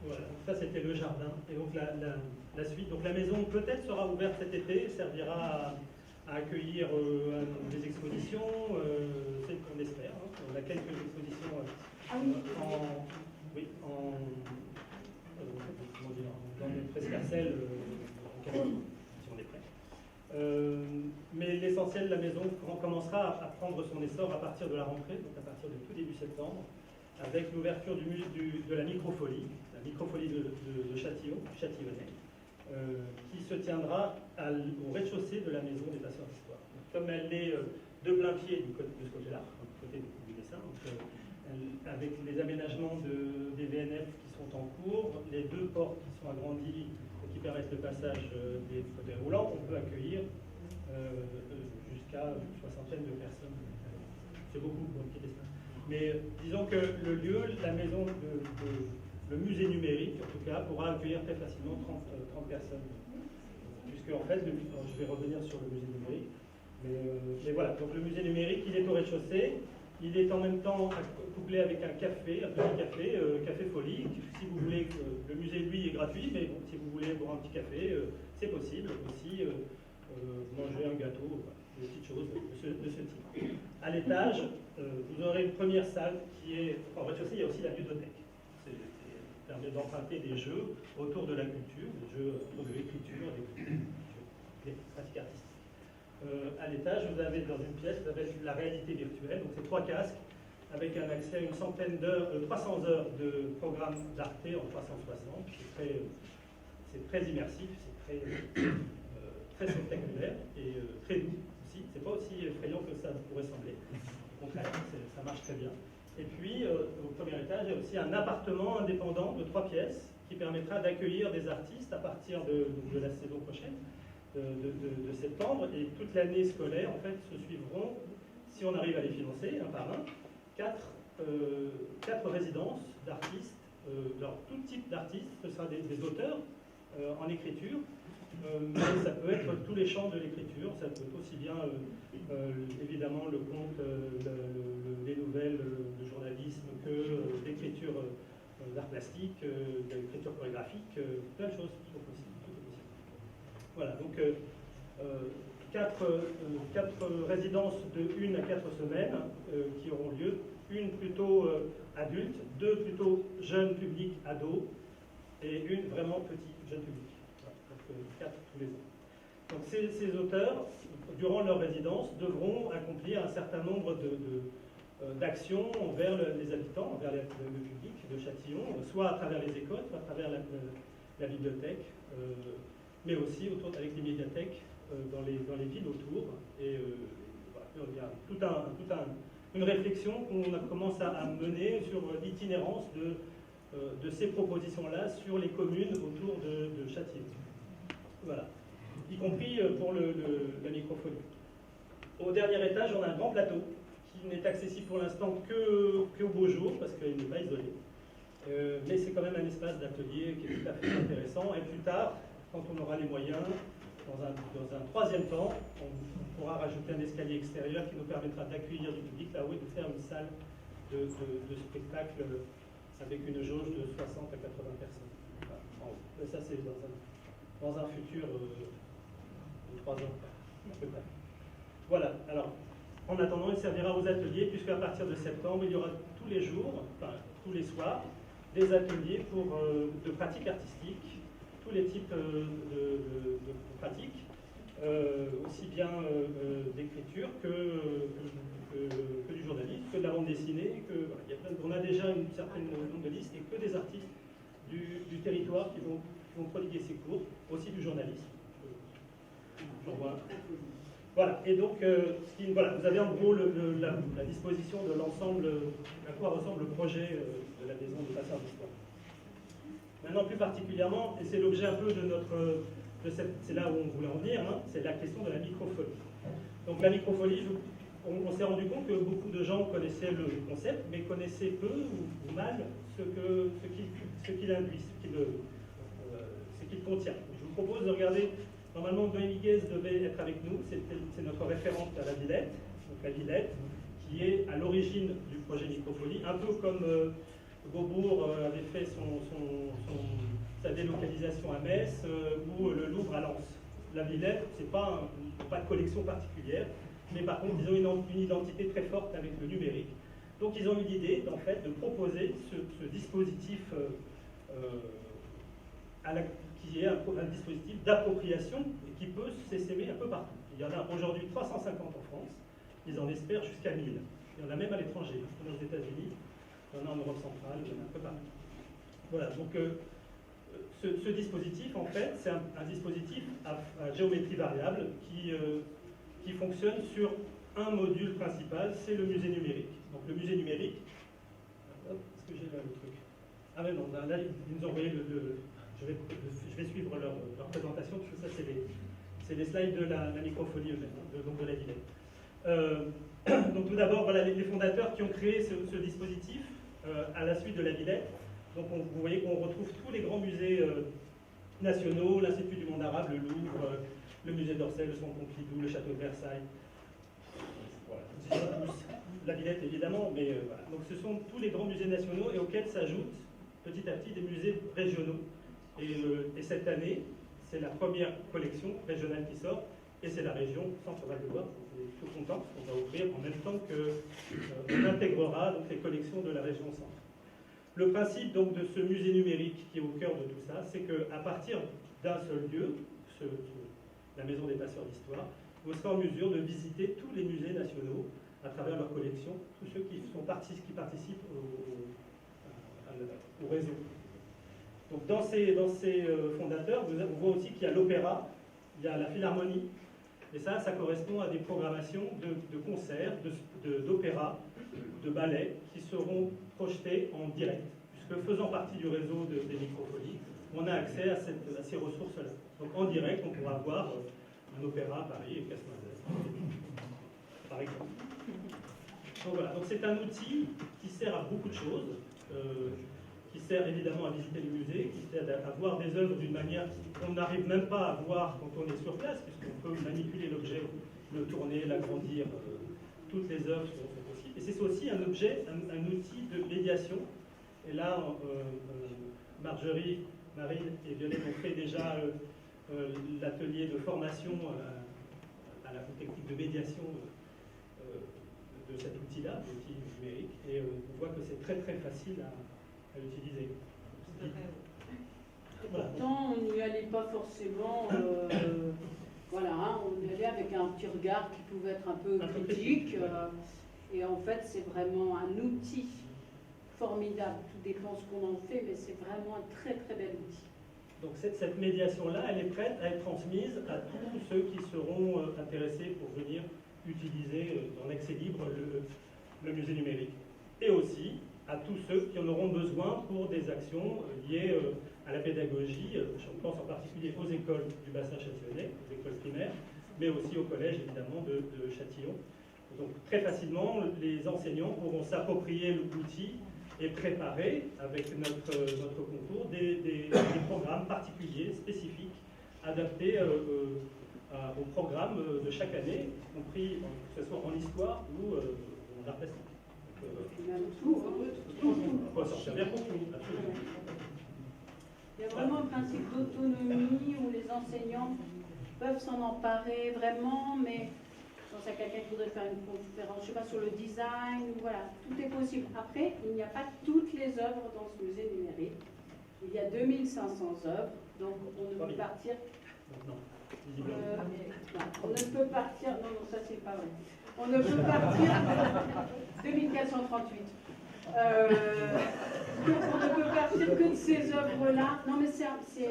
Voilà, ça c'était le jardin. Et donc la suite, donc la maison peut-être sera ouverte cet été, servira à accueillir des expositions, c'est ce qu'on espère. Hein. On a quelques expositions dans des prescarcelles, si on est prêt. Mais l'essentiel, la maison commencera à prendre son essor à partir de la rentrée, donc à partir du tout début septembre, avec l'ouverture de la microfolie de Châtillonnais, qui se tiendra au rez-de-chaussée de la maison des passeurs d'histoire. Comme elle est de plein pied de ce côté-là, du côté du dessin, avec les aménagements des VNF qui sont en cours, les deux portes qui sont agrandies et qui permettent le passage des fauteuils roulants, on peut accueillir jusqu'à une soixantaine de personnes. C'est beaucoup pour un petit dessin. Mais disons que le lieu, la maison, le musée numérique, en tout cas, pourra accueillir très facilement 30 personnes puisque en fait, je vais revenir sur le musée numérique, mais voilà, donc le musée numérique, il est au rez-de-chaussée, il est en même temps couplé avec un café, un petit café, Café Folie. Si vous voulez, le musée, lui, est gratuit, mais bon, si vous voulez boire un petit café, c'est possible aussi, manger un gâteau, des petites choses de ce type. À l'étage, vous aurez une première salle qui est, enfin, au rez-de-chaussée, il y a aussi la ludothèque. Ça permet d'emprunter des jeux autour de la culture, des jeux autour de l'écriture, des pratiques artistiques. À l'étage, vous avez dans une pièce, vous avez la réalité virtuelle, donc c'est 3 casques avec un accès à une centaine d'heures, 300 heures de programme d'Arte en 360. C'est très immersif, c'est très spectaculaire et très doux aussi. C'est pas aussi effrayant que ça pourrait sembler. Au contraire, ça marche très bien. Et puis, au premier étage, il y a aussi un appartement indépendant de 3 pièces qui permettra d'accueillir des artistes à partir de la saison prochaine. De septembre, et toute l'année scolaire, en fait, se suivront, si on arrive à les financer, un par un, 4 résidences d'artistes, tout type d'artistes, ce sera des auteurs en écriture, mais ça peut être tous les champs de l'écriture, ça peut être aussi bien, évidemment, le conte, les nouvelles de journalisme, que l'écriture d'art plastique, de l'écriture chorégraphique, plein de choses sont possibles. Voilà, donc 4 résidences de 1 à 4 semaines qui auront lieu, une plutôt adulte, 2 plutôt jeunes publics ados, et une vraiment petit jeune public. Voilà, donc 4 tous les ans. Donc ces auteurs, durant leur résidence, devront accomplir un certain nombre d'actions envers les habitants, envers le public de Châtillon, soit à travers les écoles, soit à travers la bibliothèque, mais aussi avec les médiathèques dans les villes autour. Et voilà, il y a toute une réflexion qu'on commence à mener sur l'itinérance de ces propositions-là sur les communes autour de Châtillon. Voilà, y compris pour la microphonie. Au dernier étage, on a un grand plateau qui n'est accessible pour l'instant qu'au beau jour, parce qu'il n'est pas isolé. Mais c'est quand même un espace d'atelier qui est tout à fait intéressant. Et plus tard, quand on aura les moyens, dans un troisième temps, on pourra rajouter un escalier extérieur qui nous permettra d'accueillir du public là-haut et de faire une salle de spectacle avec une jauge de 60 à 80 personnes. Voilà, en haut. Mais ça, c'est dans un futur de 3 ans, à peu près. Voilà, alors, en attendant, il servira aux ateliers, puisque à partir de septembre, il y aura tous les jours, enfin tous les soirs, des ateliers de pratiques artistiques, tous les types de pratiques, aussi bien d'écriture que du journalisme, que de la bande dessinée, voilà, on a déjà une certaine nombre de listes, et que des artistes du territoire qui vont prodiguer ces cours, aussi du journalisme. J'en vois. Voilà, et donc voilà, vous avez en gros la disposition de l'ensemble, à quoi ressemble le projet de la maison de Passage d'Histoire. Maintenant, plus particulièrement, et c'est l'objet un peu c'est là où on voulait en venir, hein, c'est la question de la microphonie. Donc la microphonie, on s'est rendu compte que beaucoup de gens connaissaient le concept, mais connaissaient peu ou mal ce qu'il induit, ce qu'il contient. Je vous propose de regarder. Normalement, Noémie Guez devait être avec nous, c'est notre référente à la Villette, donc la Villette, qui est à l'origine du projet Microphonie, un peu comme Beaubourg avait fait sa délocalisation à Metz ou le Louvre à Lens. La Villette, c'est pas de collection particulière, mais par contre, ils ont une identité très forte avec le numérique. Donc, ils ont eu l'idée, en fait, de proposer ce dispositif qui est un dispositif d'appropriation et qui peut s'essaimer un peu partout. Il y en a aujourd'hui 350 en France, ils en espèrent jusqu'à 1000. Il y en a même à l'étranger, il y en a aux États-Unis, il y en a en Europe centrale, il y en a un peu partout. Voilà, donc ce dispositif, en fait, c'est un dispositif à géométrie variable qui fonctionne sur un module principal, c'est le musée numérique. Donc le musée numérique, est-ce que j'ai là le truc? Ah mais non, là ils nous ont envoyé je vais suivre leur présentation, parce que ça c'est les slides de la microphonie eux-mêmes, donc de la Villette. Donc tout d'abord, voilà les fondateurs qui ont créé ce dispositif à la suite de la Villette. Donc vous voyez qu'on retrouve tous les grands musées nationaux, l'Institut du monde arabe, le Louvre, le musée d'Orsay, le Centre Pompidou, le château de Versailles. Voilà. La Villette évidemment, mais voilà. Donc ce sont tous les grands musées nationaux et auxquels s'ajoutent petit à petit des musées régionaux. Et cette année, c'est la première collection régionale qui sort, et c'est la région Centre-Val de Loire. On est tout content parce qu'on va ouvrir en même temps qu'on intégrera donc, les collections de la région Centre. Le principe donc, de ce musée numérique qui est au cœur de tout ça, c'est qu'à partir d'un seul lieu, la Maison des Passeurs d'Histoire, vous serez en mesure de visiter tous les musées nationaux à travers leur collection, tous ceux qui participent au réseau. Donc dans ces fondateurs, on voit aussi qu'il y a l'opéra, il y a la philharmonie, et ça correspond à des programmations de concerts, d'opéra, de ballets qui seront projetés en direct, puisque faisant partie du réseau des microfolies, on a accès à ces ressources-là. Donc en direct, on pourra voir un opéra à Paris et Casse-Noisette, par exemple. Donc voilà, donc c'est un outil qui sert à beaucoup de choses, qui sert évidemment à visiter les musées, qui sert à voir des œuvres d'une manière qu'on n'arrive même pas à voir quand on est sur place, puisqu'on peut manipuler l'objet, le tourner, l'agrandir, toutes les œuvres sont possibles. Et c'est aussi un outil de médiation. Et là, Marjorie, Marine et Violette ont fait déjà l'atelier de formation à la technique de médiation de cet outil-là, l'outil numérique, et on voit que c'est très très facile à utiliser. Voilà. Pourtant, on n'y allait pas forcément, voilà, hein, on y allait avec un petit regard qui pouvait être un peu critique, et en fait c'est vraiment un outil formidable, tout dépend ce qu'on en fait, mais c'est vraiment un très très bel outil. Donc cette médiation-là, elle est prête à être transmise à tous ceux qui seront intéressés pour venir utiliser dans l'accès libre le musée numérique. Et aussi à tous ceux qui en auront besoin pour des actions liées à la pédagogie. Je pense en particulier aux écoles du bassin châtillonnais, aux écoles primaires, mais aussi au collège évidemment de Châtillon. Donc très facilement, les enseignants pourront s'approprier l'outil et préparer avec notre concours des programmes particuliers, spécifiques, adaptés au programme de chaque année, y compris que ce soit en histoire ou en art plastique. Faut sortir bien pour tout, absolument. Il y a vraiment un principe d'autonomie où les enseignants peuvent s'en emparer vraiment, mais je pense à quelqu'un qui voudrait faire une conférence, je sais pas, sur le design, voilà, tout est possible. Après, il n'y a pas toutes les œuvres dans ce musée numérique. Il y a 2500 œuvres, donc on ne peut partir. Non, on ne peut partir. Non, ça c'est pas vrai. On ne peut partir 2438. On ne peut partir que de ces œuvres-là. Non, mais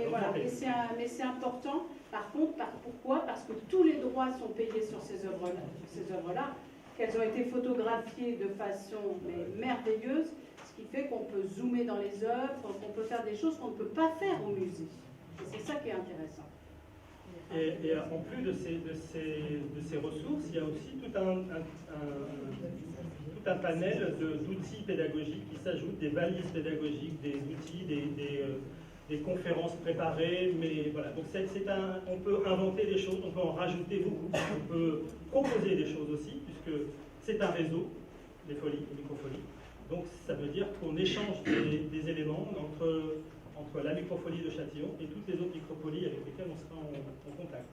voilà, mais c'est important. Par contre, pourquoi? Parce que tous les droits sont payés sur ces œuvres-là, qu'elles ont été photographiées de façon merveilleuse, ce qui fait qu'on peut zoomer dans les œuvres, qu'on peut faire des choses qu'on ne peut pas faire au musée. Et c'est ça qui est intéressant. Et en plus de ces ressources, il y a aussi tout un panel d'outils pédagogiques qui s'ajoutent, des valises pédagogiques, des outils, des conférences préparées, mais voilà. Donc on peut inventer des choses, on peut en rajouter beaucoup, on peut proposer des choses aussi, puisque c'est un réseau, les folies, les microfolies. Donc ça veut dire qu'on échange des éléments entre la microfolie de Châtillon et toutes les autres microfolies avec lesquelles on sera en contact.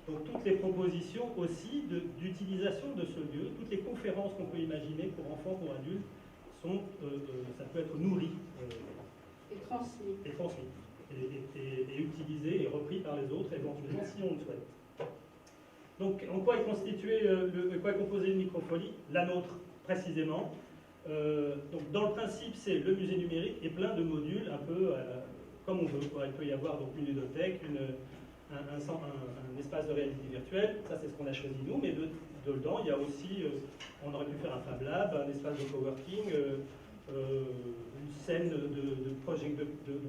Donc toutes les propositions aussi d'utilisation de ce lieu, toutes les conférences qu'on peut imaginer pour enfants, pour adultes, ça peut être nourri. Et transmis. Et utilisé et repris par les autres, éventuellement, si on le souhaite. Donc, en quoi est composée une microfolie? La nôtre, précisément. Donc, dans le principe, c'est le musée numérique et plein de modules, un peu comme on veut. Il peut y avoir donc une ludothèque, un espace de réalité virtuelle, ça c'est ce qu'on a choisi nous, mais dedans, il y a aussi, on aurait pu faire un Fab Lab, un espace de coworking, une scène de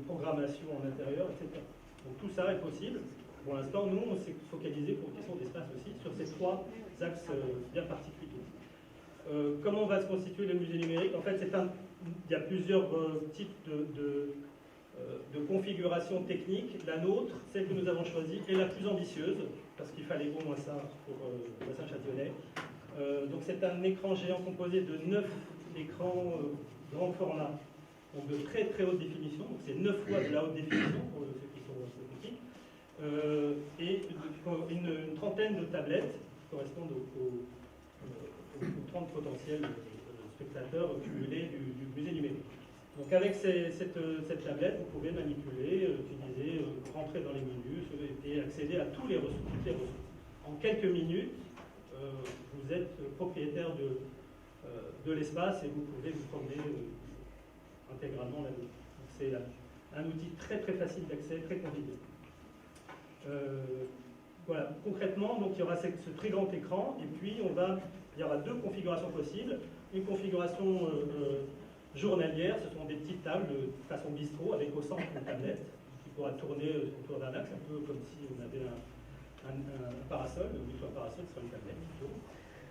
programmation en intérieur, etc. Donc tout ça est possible. Pour l'instant, nous, on s'est focalisé pour question d'espace aussi sur ces trois axes bien particuliers. Comment va se constituer le musée numérique? En fait, il y a plusieurs types de configuration technique, la nôtre, celle que nous avons choisie, est la plus ambitieuse, parce qu'il fallait au moins ça pour le bassin châtillonnais. Donc c'est un écran géant composé de 9 écrans grand format, donc de très très haute définition, donc c'est 9 fois de la haute définition pour ceux qui sont techniques, et une trentaine de tablettes qui correspondent aux 30 potentiels spectateurs cumulés du musée numérique. Donc avec cette tablette, vous pouvez manipuler, utiliser, rentrer dans les menus et accéder à toutes les ressources. En quelques minutes, vous êtes propriétaire de l'espace et vous pouvez vous promener intégralement là-dedans. C'est un outil très très facile d'accès, très convivial. Voilà, concrètement, donc, il y aura ce très grand écran et puis il y aura 2 configurations possibles. Une configuration journalière, ce sont des petites tables de façon bistrot avec au centre une tablette qui pourra tourner autour d'un axe, un peu comme si on avait un parasol, un parasol sur une tablette plutôt.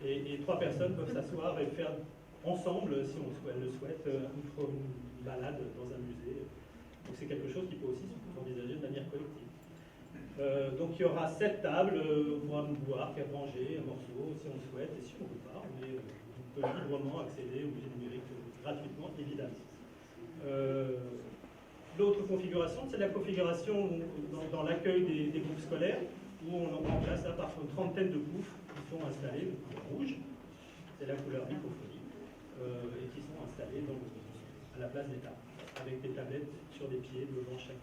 Et 3 personnes peuvent s'asseoir et faire ensemble, si on le souhaite, une balade dans un musée. Donc c'est quelque chose qui peut aussi s'envisager de manière collective. Donc il y aura 7 tables, on pourra nous boire, faire manger un morceau si on le souhaite, et si on ne veut pas, mais on peut librement accéder au musée numérique gratuitement, évidemment. L'autre configuration, c'est la configuration dans l'accueil des groupes scolaires, où on remplace là par une trentaine de poufs qui sont installés, le rouge, c'est la couleur microphonie, et qui sont installés à la place des tables, avec des tablettes sur des pieds devant chaque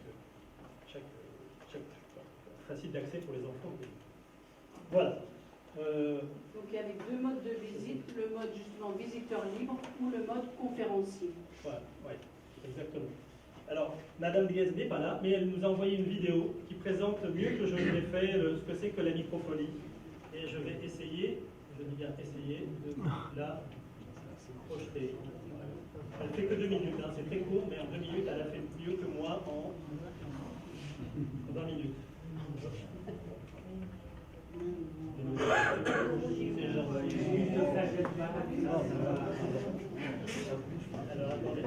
facile d'accès pour les enfants. Voilà. Donc il y a les 2 modes de visite, le mode justement visiteur libre ou le mode conférencier. Voilà, oui, exactement. Alors, Madame Diaz n'est pas là, mais elle nous a envoyé une vidéo qui présente mieux que je l'ai fait ce que c'est que la microphonie. Et je vais essayer, je dis bien essayer, de la projeter. Elle fait que 2 minutes, hein, c'est très court, mais en 2 minutes, elle a fait mieux que moi en 20 minutes. Alors, attendez.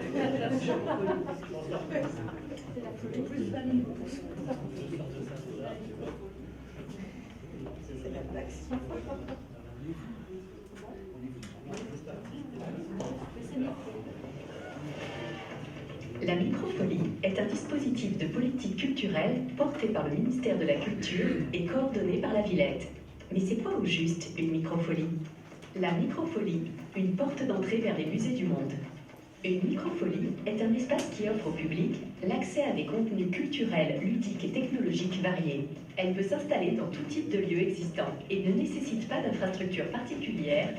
La microfolie est un dispositif de politique culturelle porté par le ministère de la Culture et coordonné par la Villette. Mais c'est quoi au juste une microfolie? La microfolie, une porte d'entrée vers les musées du monde. Une microfolie est un espace qui offre au public l'accès à des contenus culturels, ludiques et technologiques variés. Elle peut s'installer dans tout type de lieux existants et ne nécessite pas d'infrastructure particulière.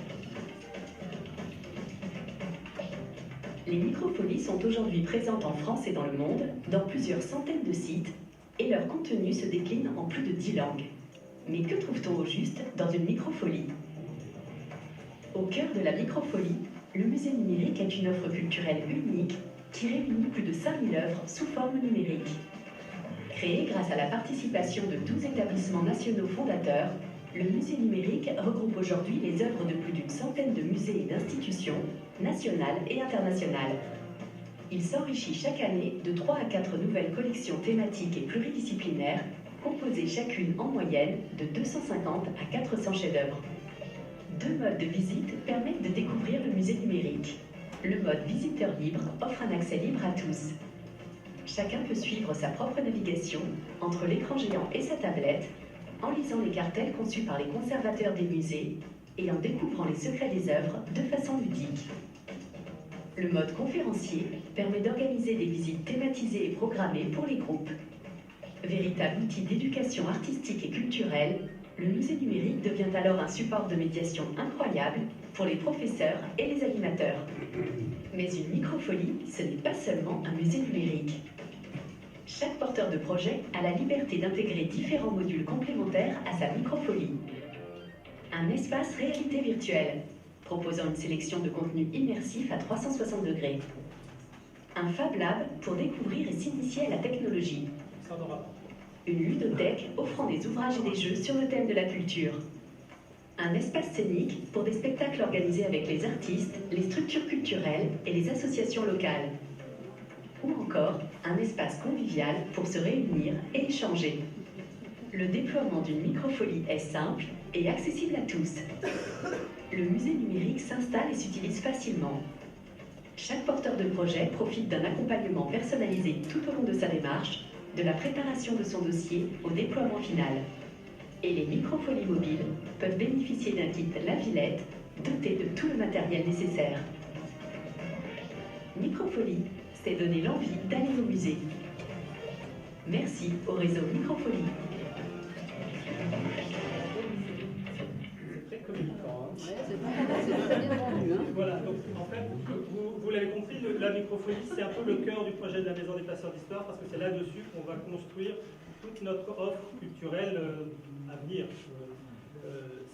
Les microfolies sont aujourd'hui présentes en France et dans le monde, dans plusieurs centaines de sites, et leur contenu se décline en plus de 10 langues. Mais que trouve-t-on au juste dans une microfolie? Au cœur de la microfolie, le musée numérique est une offre culturelle unique qui réunit plus de 5000 œuvres sous forme numérique. Créé grâce à la participation de 12 établissements nationaux fondateurs, le musée numérique regroupe aujourd'hui les œuvres de plus d'une centaine de musées et d'institutions, nationales et internationales. Il s'enrichit chaque année de 3 à 4 nouvelles collections thématiques et pluridisciplinaires, composées chacune en moyenne de 250 à 400 chefs-d'œuvre. 2 modes de visite permettent de découvrir le musée numérique. Le mode visiteur libre offre un accès libre à tous. Chacun peut suivre sa propre navigation entre l'écran géant et sa tablette, en lisant les cartels conçus par les conservateurs des musées et en découvrant les secrets des œuvres de façon ludique. Le mode conférencier permet d'organiser des visites thématisées et programmées pour les groupes. Véritable outil d'éducation artistique et culturelle, le musée numérique devient alors un support de médiation incroyable pour les professeurs et les animateurs. Mais une microfolie, ce n'est pas seulement un musée numérique. Chaque porteur de projet a la liberté d'intégrer différents modules complémentaires à sa microfolie. Un espace réalité virtuelle, proposant une sélection de contenus immersifs à 360 degrés. Un Fab Lab pour découvrir et s'initier à la technologie. Une ludothèque offrant des ouvrages et des jeux sur le thème de la culture. Un espace scénique pour des spectacles organisés avec les artistes, les structures culturelles et les associations locales. ou encore un espace convivial pour se réunir et échanger. Le déploiement d'une microfolie est simple et accessible à tous. Le musée numérique s'installe et s'utilise facilement. Chaque porteur de projet profite d'un accompagnement personnalisé tout au long de sa démarche, de la préparation de son dossier au déploiement final. Et les microfolies mobiles peuvent bénéficier d'un kit La Villette doté de tout le matériel nécessaire. Microfolie, c'est donner l'envie d'aller au musée. Merci au réseau Microfolie. C'est très communicant. Hein. C'est très bien vendu. Hein. Voilà, donc en fait, vous l'avez compris, la microfolie, c'est un peu le cœur du projet de la Maison des Passeurs d'Histoire, parce que c'est là-dessus qu'on va construire toute notre offre culturelle à venir.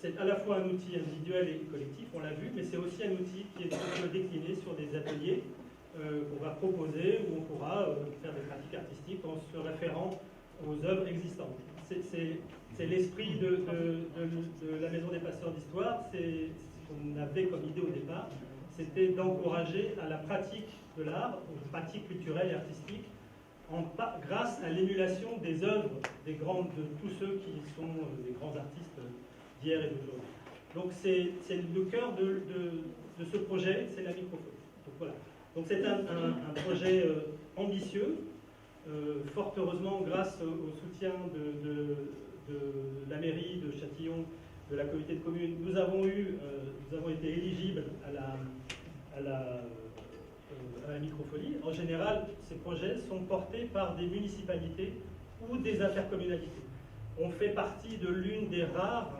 C'est à la fois un outil individuel et collectif, on l'a vu, mais c'est aussi un outil qui est décliné sur des ateliers qu'on va proposer, où on pourra faire des pratiques artistiques en se référant aux œuvres existantes. C'est l'esprit de la Maison des Passeurs d'Histoire, c'est ce qu'on avait comme idée au départ, c'était d'encourager à la pratique de l'art, aux pratiques culturelles et artistiques, grâce à l'émulation des œuvres de tous ceux qui sont des grands artistes d'hier et d'aujourd'hui. Donc c'est le cœur de ce projet, c'est la microfolie. Donc voilà. Donc c'est un projet ambitieux, fort heureusement grâce au soutien de la mairie de Châtillon, de la communauté de communes. Nous avons été éligibles à la microfolie. En général, ces projets sont portés par des municipalités ou des intercommunalités. On fait partie de l'une des rares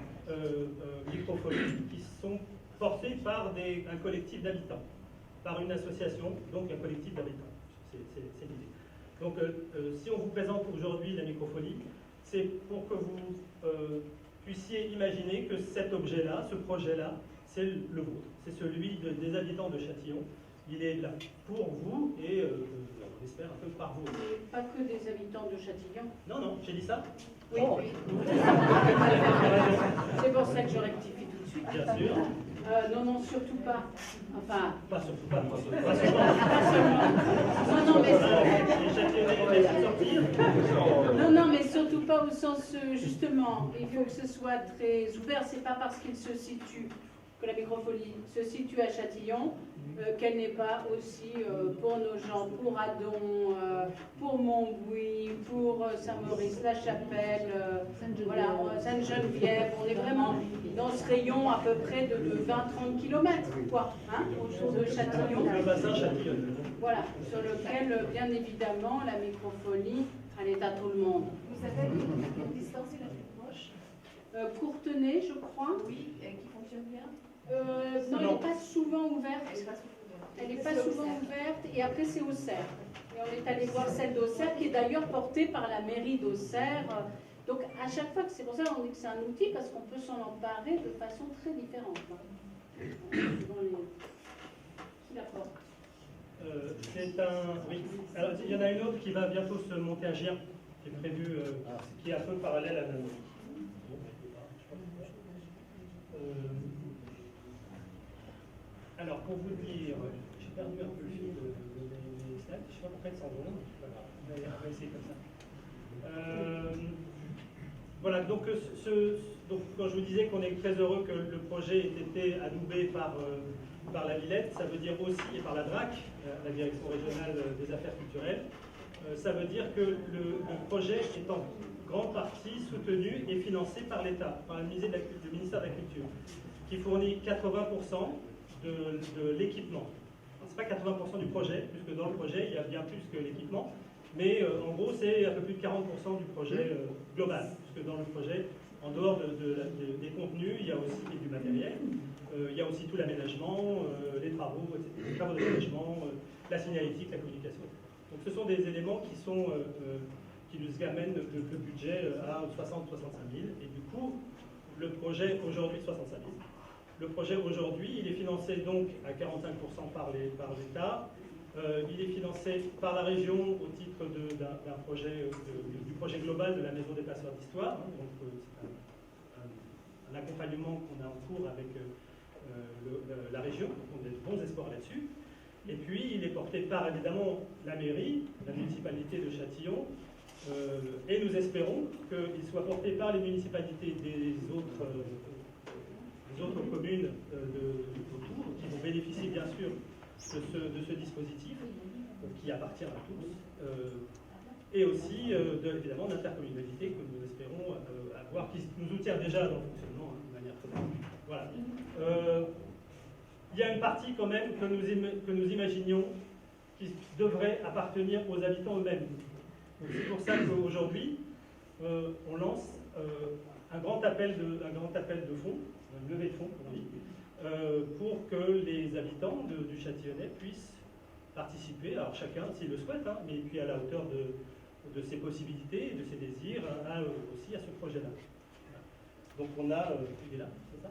microfolies qui sont portées par un collectif d'habitants, par une association, donc un collectif d'habitants. C'est l'idée. Donc, si on vous présente aujourd'hui la microfolie, c'est pour que vous puissiez imaginer que cet objet-là, ce projet-là, c'est le vôtre. C'est celui des habitants de Châtillon. Il est là pour vous et on espère un peu par vous. Et pas que des habitants de Châtillon. Non, non, j'ai dit ça. Oui, Oh. oui. C'est pour ça que je rectifie tout de suite. Bien sûr. Non, surtout pas. Enfin. Pas surtout pas. Non, mais surtout pas au sens, justement, il faut que ce soit très ouvert. C'est pas parce qu'il se situe, que la microfolie se situe à Châtillon, qu'elle n'est pas aussi pour nos gens, pour Adon, pour Montbouy, pour Saint-Maurice, La Chapelle, voilà, Sainte-Geneviève. On est vraiment dans ce rayon à peu près de 20-30 km, quoi, hein, autour de Châtillon. Le bassin Châtillon. Voilà, sur lequel, bien évidemment, la microfolie, elle est à tout le monde. Vous savez quelle distance est la plus proche Courtenay, je crois. Oui, qui fonctionne bien. Non, elle n'est pas souvent ouverte. Elle Elle n'est pas souvent ouverte. Et après, c'est Auxerre. Et on est allé voir celle d'Auxerre, qui est d'ailleurs portée par la mairie d'Auxerre. Donc, à chaque fois, c'est pour ça qu'on dit que c'est un outil, parce qu'on peut s'en emparer de façon très différente. Qui la porte Oui. Alors, il y en a une autre qui va bientôt se monter à Gien, qui est prévue, qui est un peu parallèle à la nôtre. Alors, pour vous dire, j'ai perdu un peu le fil des slides, je ne sais pas pourquoi ils s'en vont, on va essayer comme ça. Voilà, donc quand je vous disais qu'on est très heureux que le projet ait été adoubé par la Villette, ça veut dire aussi, et par la DRAC, la Direction Régionale des Affaires Culturelles, ça veut dire que le projet est en grande partie soutenu et financé par l'État, par le ministère de la Culture, qui fournit 80% de l'équipement. Ce n'est pas 80% du projet, puisque dans le projet, il y a bien plus que l'équipement, mais en gros, c'est un peu plus de 40% du projet global, puisque dans le projet, en dehors des contenus, il y a aussi du matériel, il y a aussi tout l'aménagement, les travaux, etc., les travaux d'aménagement, la signalétique, la communication. Donc ce sont des éléments qui nous amènent le budget à 60-65 000, et du coup, le projet aujourd'hui 65 000. Le projet aujourd'hui, il est financé donc à 45% par l'État. Il est financé par la région au titre d'un projet, du projet global de la Maison des Passeurs d'Histoire. Donc c'est un accompagnement qu'on a en cours avec la région. Donc on a de bons espoirs là-dessus. Et puis, il est porté par, évidemment, la mairie, la municipalité de Châtillon, et nous espérons qu'il soit porté par les municipalités des autres communes autour, qui vont bénéficier, bien sûr, de ce dispositif, qui appartient à tous, et aussi, évidemment, d'intercommunalité que nous espérons avoir, qui nous soutient déjà dans le fonctionnement, de manière très simple. Voilà. Il y a une partie quand même que nous imaginions qui devrait appartenir aux habitants eux-mêmes. C'est pour ça qu'aujourd'hui, on lance un grand appel de fonds, une levée de fonds, comme on dit, pour que les habitants du Châtillonnais puissent participer, alors chacun s'il le souhaite, hein, mais puis à la hauteur de ses possibilités et de ses désirs, aussi à ce projet-là. Donc on a, il est là, c'est ça?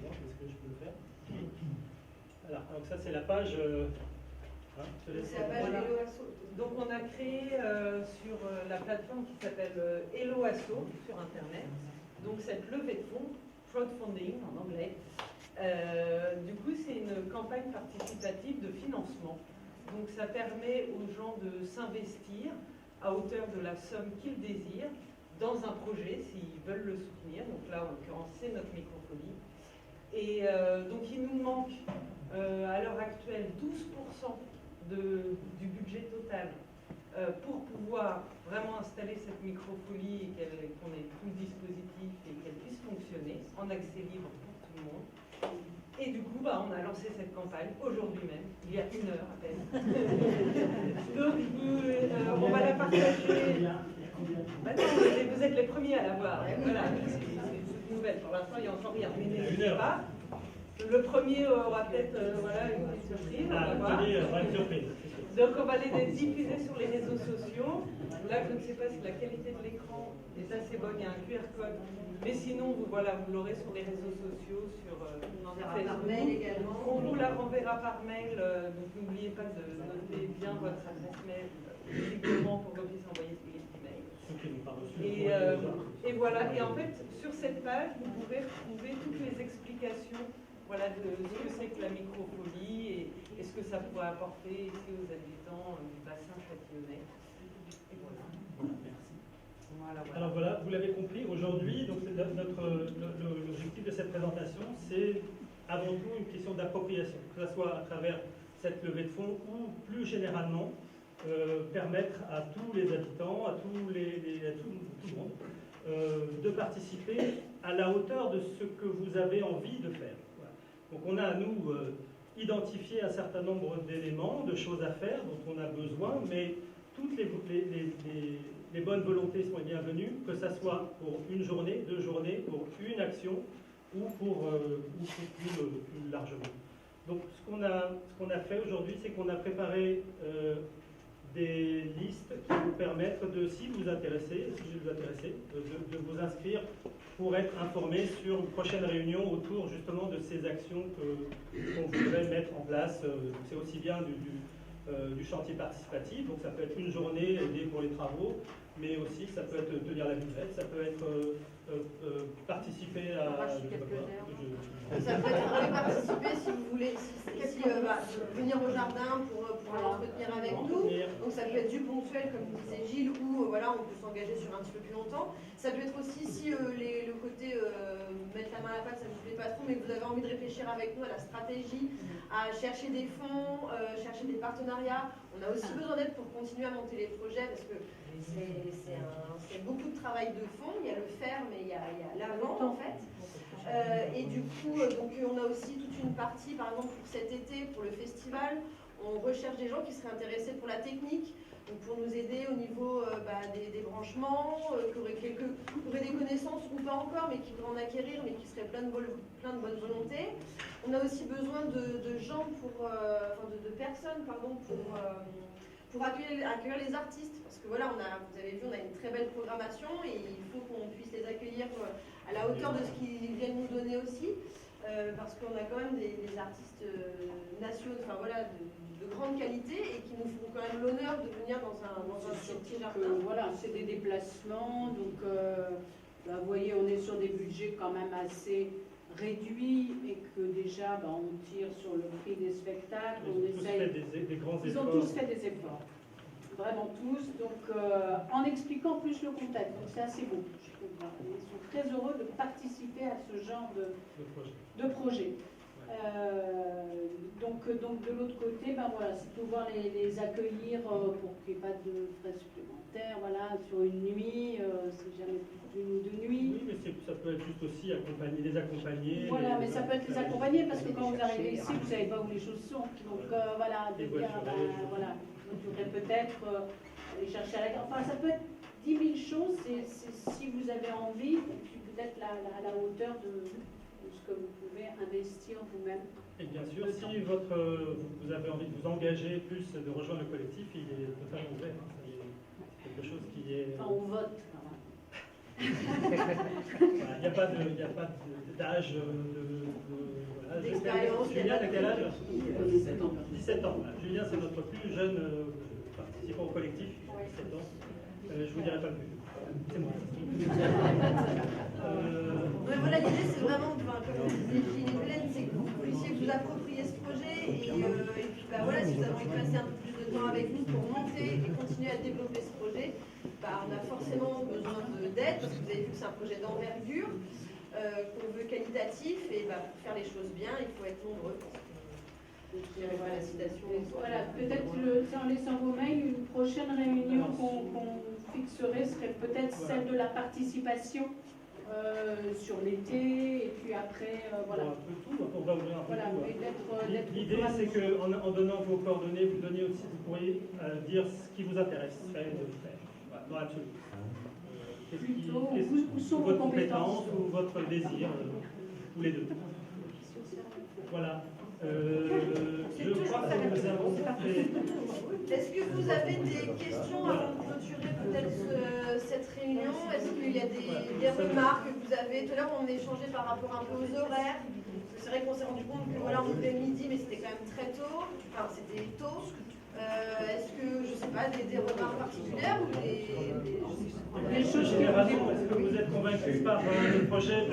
Est-ce que je peux le faire? Voilà, donc ça c'est la page. C'est la page Hello Asso. Donc on a créé sur la plateforme qui s'appelle Hello Asso sur Internet. Donc cette levée de fonds, crowdfunding en anglais. Du coup c'est une campagne participative de financement. Donc ça permet aux gens de s'investir à hauteur de la somme qu'ils désirent dans un projet s'ils veulent le soutenir. Donc là en l'occurrence c'est notre microfolie. Et donc il nous manque à l'heure actuelle 12% du budget total pour pouvoir vraiment installer cette microfolie et qu'on ait tout le dispositif et qu'elle puisse fonctionner en accès libre pour tout le monde. Et du coup, on a lancé cette campagne aujourd'hui même, il y a 1 heure à peine. Donc on va la partager. Maintenant, vous êtes les premiers à la voir. Voilà, c'est une nouvelle. Pour l'instant, il n'y a encore rien. Mais n'hésitez pas. Le premier aura peut-être une petite surprise. On va voir. Donc on va les diffuser sur les réseaux sociaux. Là, je ne sais pas si la qualité de l'écran est assez bonne, il y a un QR code. Mais sinon, vous l'aurez sur les réseaux sociaux, sur Facebook. Par mail également. On vous la renverra par mail. Donc n'oubliez pas de noter bien votre adresse mail uniquement pour qu'on puisse envoyer tous les emails. Et voilà. Et en fait, sur cette page, vous pouvez retrouver toutes les explications. Voilà de ce que c'est que la microfolie et ce que ça pourrait apporter ici aux habitants du bassin châtillonnais. Et voilà. Voilà. Alors voilà, vous l'avez compris, aujourd'hui, donc l'objectif de cette présentation, c'est avant tout une question d'appropriation, que ce soit à travers cette levée de fonds ou plus généralement permettre à tous les habitants, à tout le monde, de participer à la hauteur de ce que vous avez envie de faire. Donc on a à nous identifié un certain nombre d'éléments, de choses à faire dont on a besoin, mais toutes les bonnes volontés sont les bienvenues, que ce soit pour une journée, 2 journées, pour une action ou pour plus largement. Donc ce qu'on a fait aujourd'hui, c'est qu'on a préparé des listes qui vous permettent si vous intéressez, de vous inscrire pour être informé sur une prochaine réunion autour justement de ces actions qu'on voudrait mettre en place. C'est aussi bien du chantier participatif, donc ça peut être une journée aidée pour les travaux, mais aussi ça peut être tenir la buvette, ça peut être participer à... Ça peut être participer si vous voulez, venir au jardin pour l'entretenir avec nous. Donc ça peut être du ponctuel, comme vous disait Gilles, où on peut s'engager sur un petit peu plus longtemps. Ça peut être aussi si le côté mettre la main à la pâte, ça ne vous plaît pas trop, mais vous avez envie de réfléchir avec nous à la stratégie, à chercher des fonds, chercher des partenariats. On a aussi besoin d'aide pour continuer à monter les projets, parce que c'est beaucoup de travail de fond. Il y a le faire, mais il y a l'avant en fait. Et du coup, donc on a aussi toute une partie, par exemple pour cet été, pour le festival, on recherche des gens qui seraient intéressés pour la technique, donc pour nous aider au niveau des branchements, qui auraient des connaissances ou pas encore, mais qui voudraient en acquérir, mais qui seraient plein de bonne volonté. On a aussi besoin de gens de personnes, pour accueillir les artistes, parce que voilà, vous avez vu, on a une très belle programmation et il faut qu'on puisse les accueillir à la hauteur de ce qu'ils viennent nous donner aussi, parce qu'on a quand même des artistes nationaux, de grande qualité et qui nous font quand même l'honneur de venir dans un petit jardin. Voilà, c'est des déplacements, donc vous voyez, on est sur des budgets quand même assez réduit et que déjà on tire sur le prix des spectacles, Ils on ont tous essaye. fait des grands Ils ont efforts. tous fait des efforts, vraiment tous, donc en expliquant plus le contexte, donc c'est assez beau, je trouve. Ils sont très heureux de participer à ce genre Le projet. de projet. Donc de l'autre côté, voilà, c'est pouvoir les accueillir pour qu'il n'y ait pas de frais supplémentaires, voilà, sur une nuit, c'est jamais plus d'une ou deux nuits. Oui, mais ça peut être juste aussi les accompagner. Voilà, mais ça peut être les accompagner parce que quand vous arrivez ici, vous ne savez pas où les choses sont. Donc voilà, de dire, voilà, vous devrez peut-être aller chercher à la gare. Enfin, ça peut être 10 000 choses si vous avez envie, et puis peut-être à la hauteur de ce que vous pouvez investir vous-même. Et bien sûr, si vous avez envie de vous engager plus, de rejoindre le collectif, il est totalement ouvert. C'est quelque chose qui est... Enfin, on vote. Il n'y a pas d'âge, voilà. D'expérience. Julien, à quel âge 17 ans. 17 ans. Julien, c'est notre plus jeune participant au collectif, 17 ans. Je ne vous dirai pas plus. C'est moi. Ouais, voilà, l'idée c'est vraiment, comme disait Gilles et Hélène, c'est que vous puissiez vous approprier ce projet et puis voilà, si vous avez envie de passer un peu plus de temps avec nous pour monter et continuer à développer ce projet, on a forcément besoin d'aide parce que vous avez vu que c'est un projet d'envergure, qu'on veut qualitatif et pour faire les choses bien, il faut être nombreux. Voilà, la citation. Voilà, peut-être en laissant vos mails, une prochaine réunion qu'on fixerait serait peut-être celle de la participation sur l'été, et puis après, voilà. Un peu tout, on va ouvrir un peu Voilà, tout. mais d'être L'idée, c'est qu'en donnant vos coordonnées, vous donnez aussi, vous pourriez dire ce qui vous intéresserait de faire. Voilà, dans l'absolu. Plutôt, où sont vos votre compétences compétence ou votre désir, ou les deux. Voilà. Je crois que nous avons fait... Est-ce que vous avez des questions avant de clôturer peut-être cette réunion? Est-ce qu'il y a des remarques que vous avez? Tout à l'heure, on échangeait par rapport un peu aux horaires. C'est vrai qu'on s'est rendu compte que voilà, on ouvrait midi, mais c'était quand même très tôt. Enfin, c'était tôt. Est-ce que, je ne sais pas, des remarques particulières ou des choses généralement, est-ce que vous êtes convaincus par le projet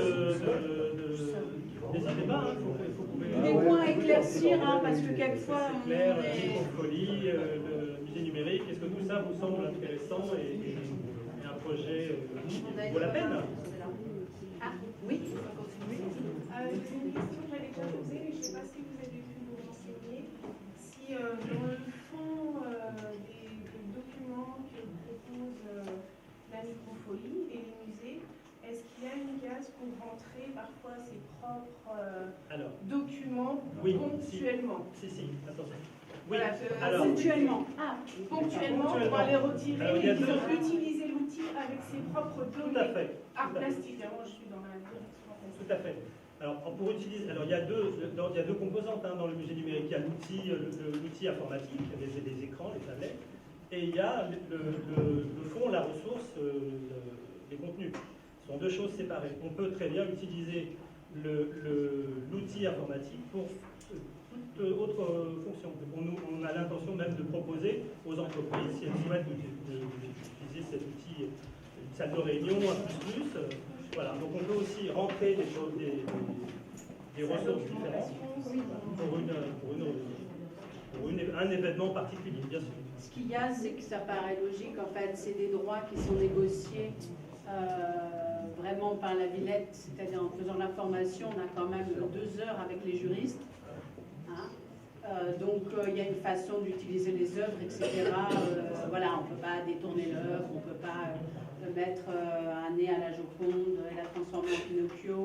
n'hésitez pas, il faut des points à éclaircir, parce que quelquefois... C'est clair, la microfolie, le musée numérique, est-ce que tout ça vous semble intéressant et un projet vaut la peine? Oui. J'ai une question que j'avais déjà posée, mais je ne sais pas si vous avez pu vous renseigner. Si dans le fond des documents que propose la microfolie et les musées, est-ce qu'il y a une case pour rentrer parfois ses propres documents ponctuellement? Si, attention. Oui, Voilà, alors, ponctuellement. Ponctuellement, pour aller retirer alors, il y a et utiliser l'outil avec ses propres tout données. à fait. Art plastique, moi je suis dans la direction plastique. Tout à fait. Alors, pour utiliser, il y a deux composantes dans le musée numérique. Il y a l'outil informatique, les écrans, les tablettes, et il y a le fond, la ressource, les contenus. Ce sont deux choses séparées. On peut très bien utiliser l'outil informatique pour toute autre fonction. On a l'intention même de proposer aux entreprises, si elles souhaitent d'utiliser cet outil, une salle de réunion, un plus. Voilà. Donc on peut aussi rentrer des ressources différentes pour un événement particulier, bien sûr. Ce qu'il y a, c'est que ça paraît logique, en fait, c'est des droits qui sont négociés vraiment par la Villette, c'est-à-dire en faisant la formation, on a quand même 2 heures avec les juristes. Donc il y a une façon d'utiliser les œuvres, etc. Voilà, on ne peut pas détourner l'œuvre, on ne peut pas mettre un nez à la Joconde et la transformer en Pinocchio.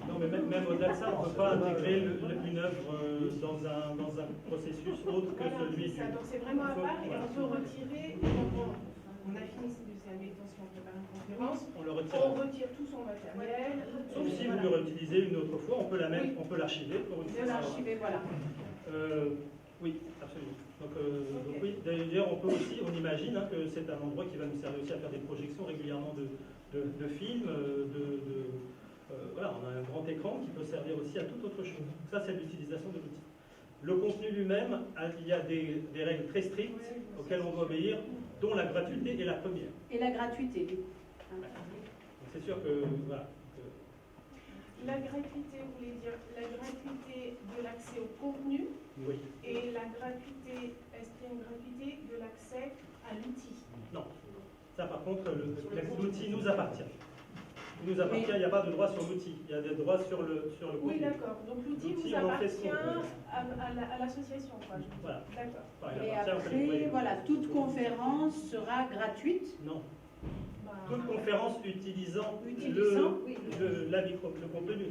Non, mais même au-delà de ça, on ne peut pas intégrer une œuvre dans un processus autre que celui du... Donc c'est vraiment à part et on peut retirer, on a fini, admettons, si on prépare une conférence, on retire tout son matériel. Sauf si vous le réutilisez une autre fois, on peut l'archiver pour une fois. L'archiver, voilà. Oui, absolument. Donc oui, d'ailleurs, on imagine que c'est un endroit qui va nous servir aussi à faire des projections régulièrement de films, voilà, on a un grand écran qui peut servir aussi à toute autre chose. Ça, c'est l'utilisation de l'outil. Le contenu lui-même, il y a des règles très strictes auxquelles on doit obéir, dont la gratuité est la première. Et la gratuité. C'est sûr que, voilà. La gratuité, vous voulez dire la gratuité de l'accès au contenu Oui. et la gratuité, est-ce qu'il y a une gratuité de l'accès à l'outil? Non. Ça, par contre, l'outil nous appartient. Il nous appartient, il n'y a pas de droit sur l'outil. Il y a des droits sur le contenu. Oui, d'accord. Donc l'outil vous on en fait ce appartient qu'on veut. à l'association, quoi. Voilà. D'accord. Enfin, il Et appartient, en fait, après, oui. voilà, toute conférence sera gratuite. Non. Bah, Toute conférence utilisant, Utilisant, le contenu, la micro. le contenu,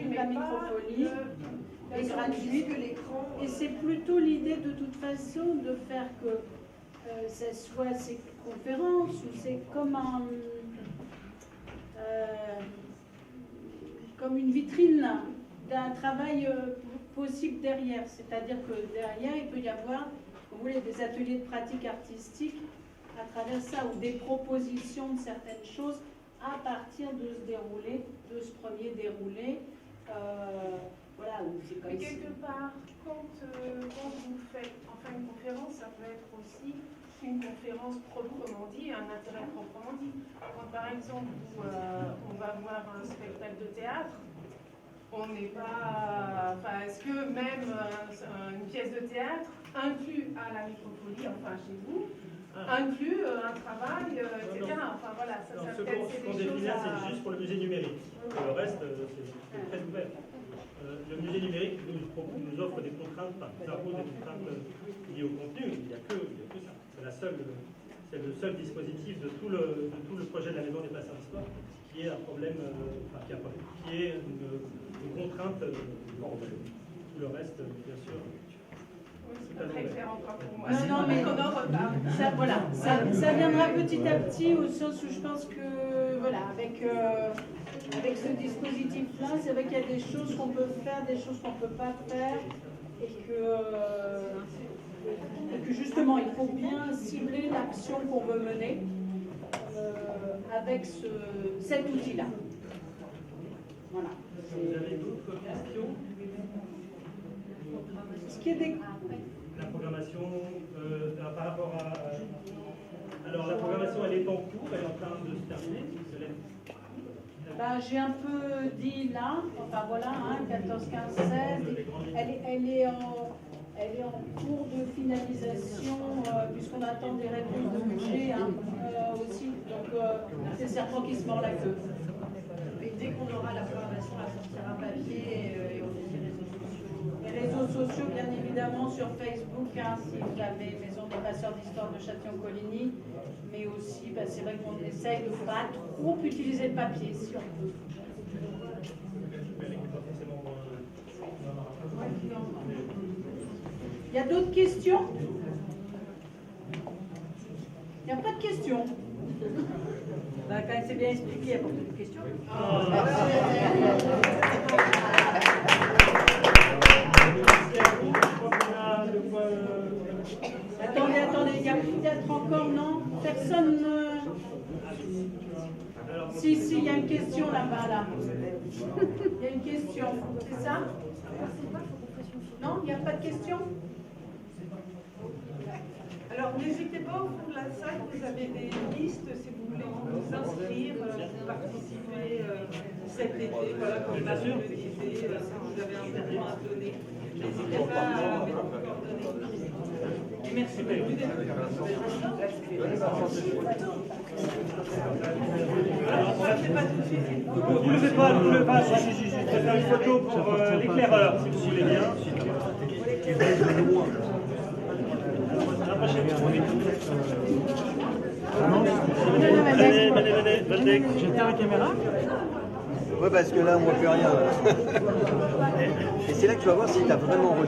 mais la pas microphonie le- est gratuite. l'écran. Et c'est plutôt l'idée de toute façon de faire que ça soit ces conférences ou c'est comme une vitrine d'un travail possible derrière. C'est-à-dire que derrière, il peut y avoir, vous voulez, des ateliers de pratique artistique à travers ça, ou des propositions de certaines choses à partir de ce premier déroulé. Voilà, où c'est comme Mais si- quelque part, quand vous faites enfin une conférence, ça peut être aussi une conférence proprement dit, un intérêt proprement dit. Quand par exemple on va voir un spectacle de théâtre, on n'est pas. Enfin, est-ce que même une pièce de théâtre inclut à la microphonie, enfin chez vous, inclut un travail, etc. Enfin voilà, ça Non, ce peut-être qu'on c'est des définit, choses c'est à. juste pour le musée numérique. Pour le reste, c'est très ouvert. Le musée numérique nous offre des contraintes, enfin, nous impose des contraintes liées au contenu. Il n'y a que ça. C'est le seul dispositif de tout le projet de la Maison des Passeurs d'Histoire qui est un problème, qui est une contrainte. Tout le reste, bien sûr. Oui, c'est pas très clair encore pour moi. Non, mais on en reparle. ça, voilà, ça viendra petit à petit au sens où je pense que, voilà, avec ce dispositif-là, c'est vrai qu'il y a des choses qu'on peut faire, des choses qu'on ne peut pas faire, et que justement, il faut bien cibler l'action qu'on veut mener avec cet outil-là. Voilà. Vous avez d'autres questions? Ce qui est des... La programmation, par rapport à... Alors, la programmation, elle est en cours, elle est en train de se terminer. Ben, j'ai un peu dit là, enfin voilà, 14, 15, 16, elle est en cours de finalisation, puisqu'on attend des réponses de budget aussi, donc c'est le serpent qui se mord la queue. Et dès qu'on aura la programmation, elle sortira papier et on fait les réseaux sociaux. Les réseaux sociaux, bien évidemment, sur Facebook, si vous avez Maison des Passeurs d'Histoire de Châtillon-Coligny, mais aussi, c'est vrai qu'on essaye de ne pas trop utiliser le papier, si on peut. Il y a d'autres questions? Il n'y a pas de questions. Bah, quand c'est bien expliqué, il n'y a pas de questions. Attendez, il y a peut-être encore, non? Personne. Si, il y a une question là-bas, là. Il y a une question, c'est ça? Non, il n'y a pas de question? Alors, n'hésitez pas, au fond de la salle, vous avez des listes si vous voulez vous inscrire, participer cet été, voilà, comme la publicité, si vous avez un événement à donner. N'hésitez pas à mettre vos coordonnées. Et merci beaucoup d'être venus. Alors, on ne le fait pas tout de suite. Vous ne le faites pas, vous ne le faites pas. Si. Je vais faire une photo pour l'éclaireur, si vous voulez bien. Venez. J'éteins la caméra. Ouais, parce que là, on voit plus rien. Et c'est là que tu vas voir si tu as vraiment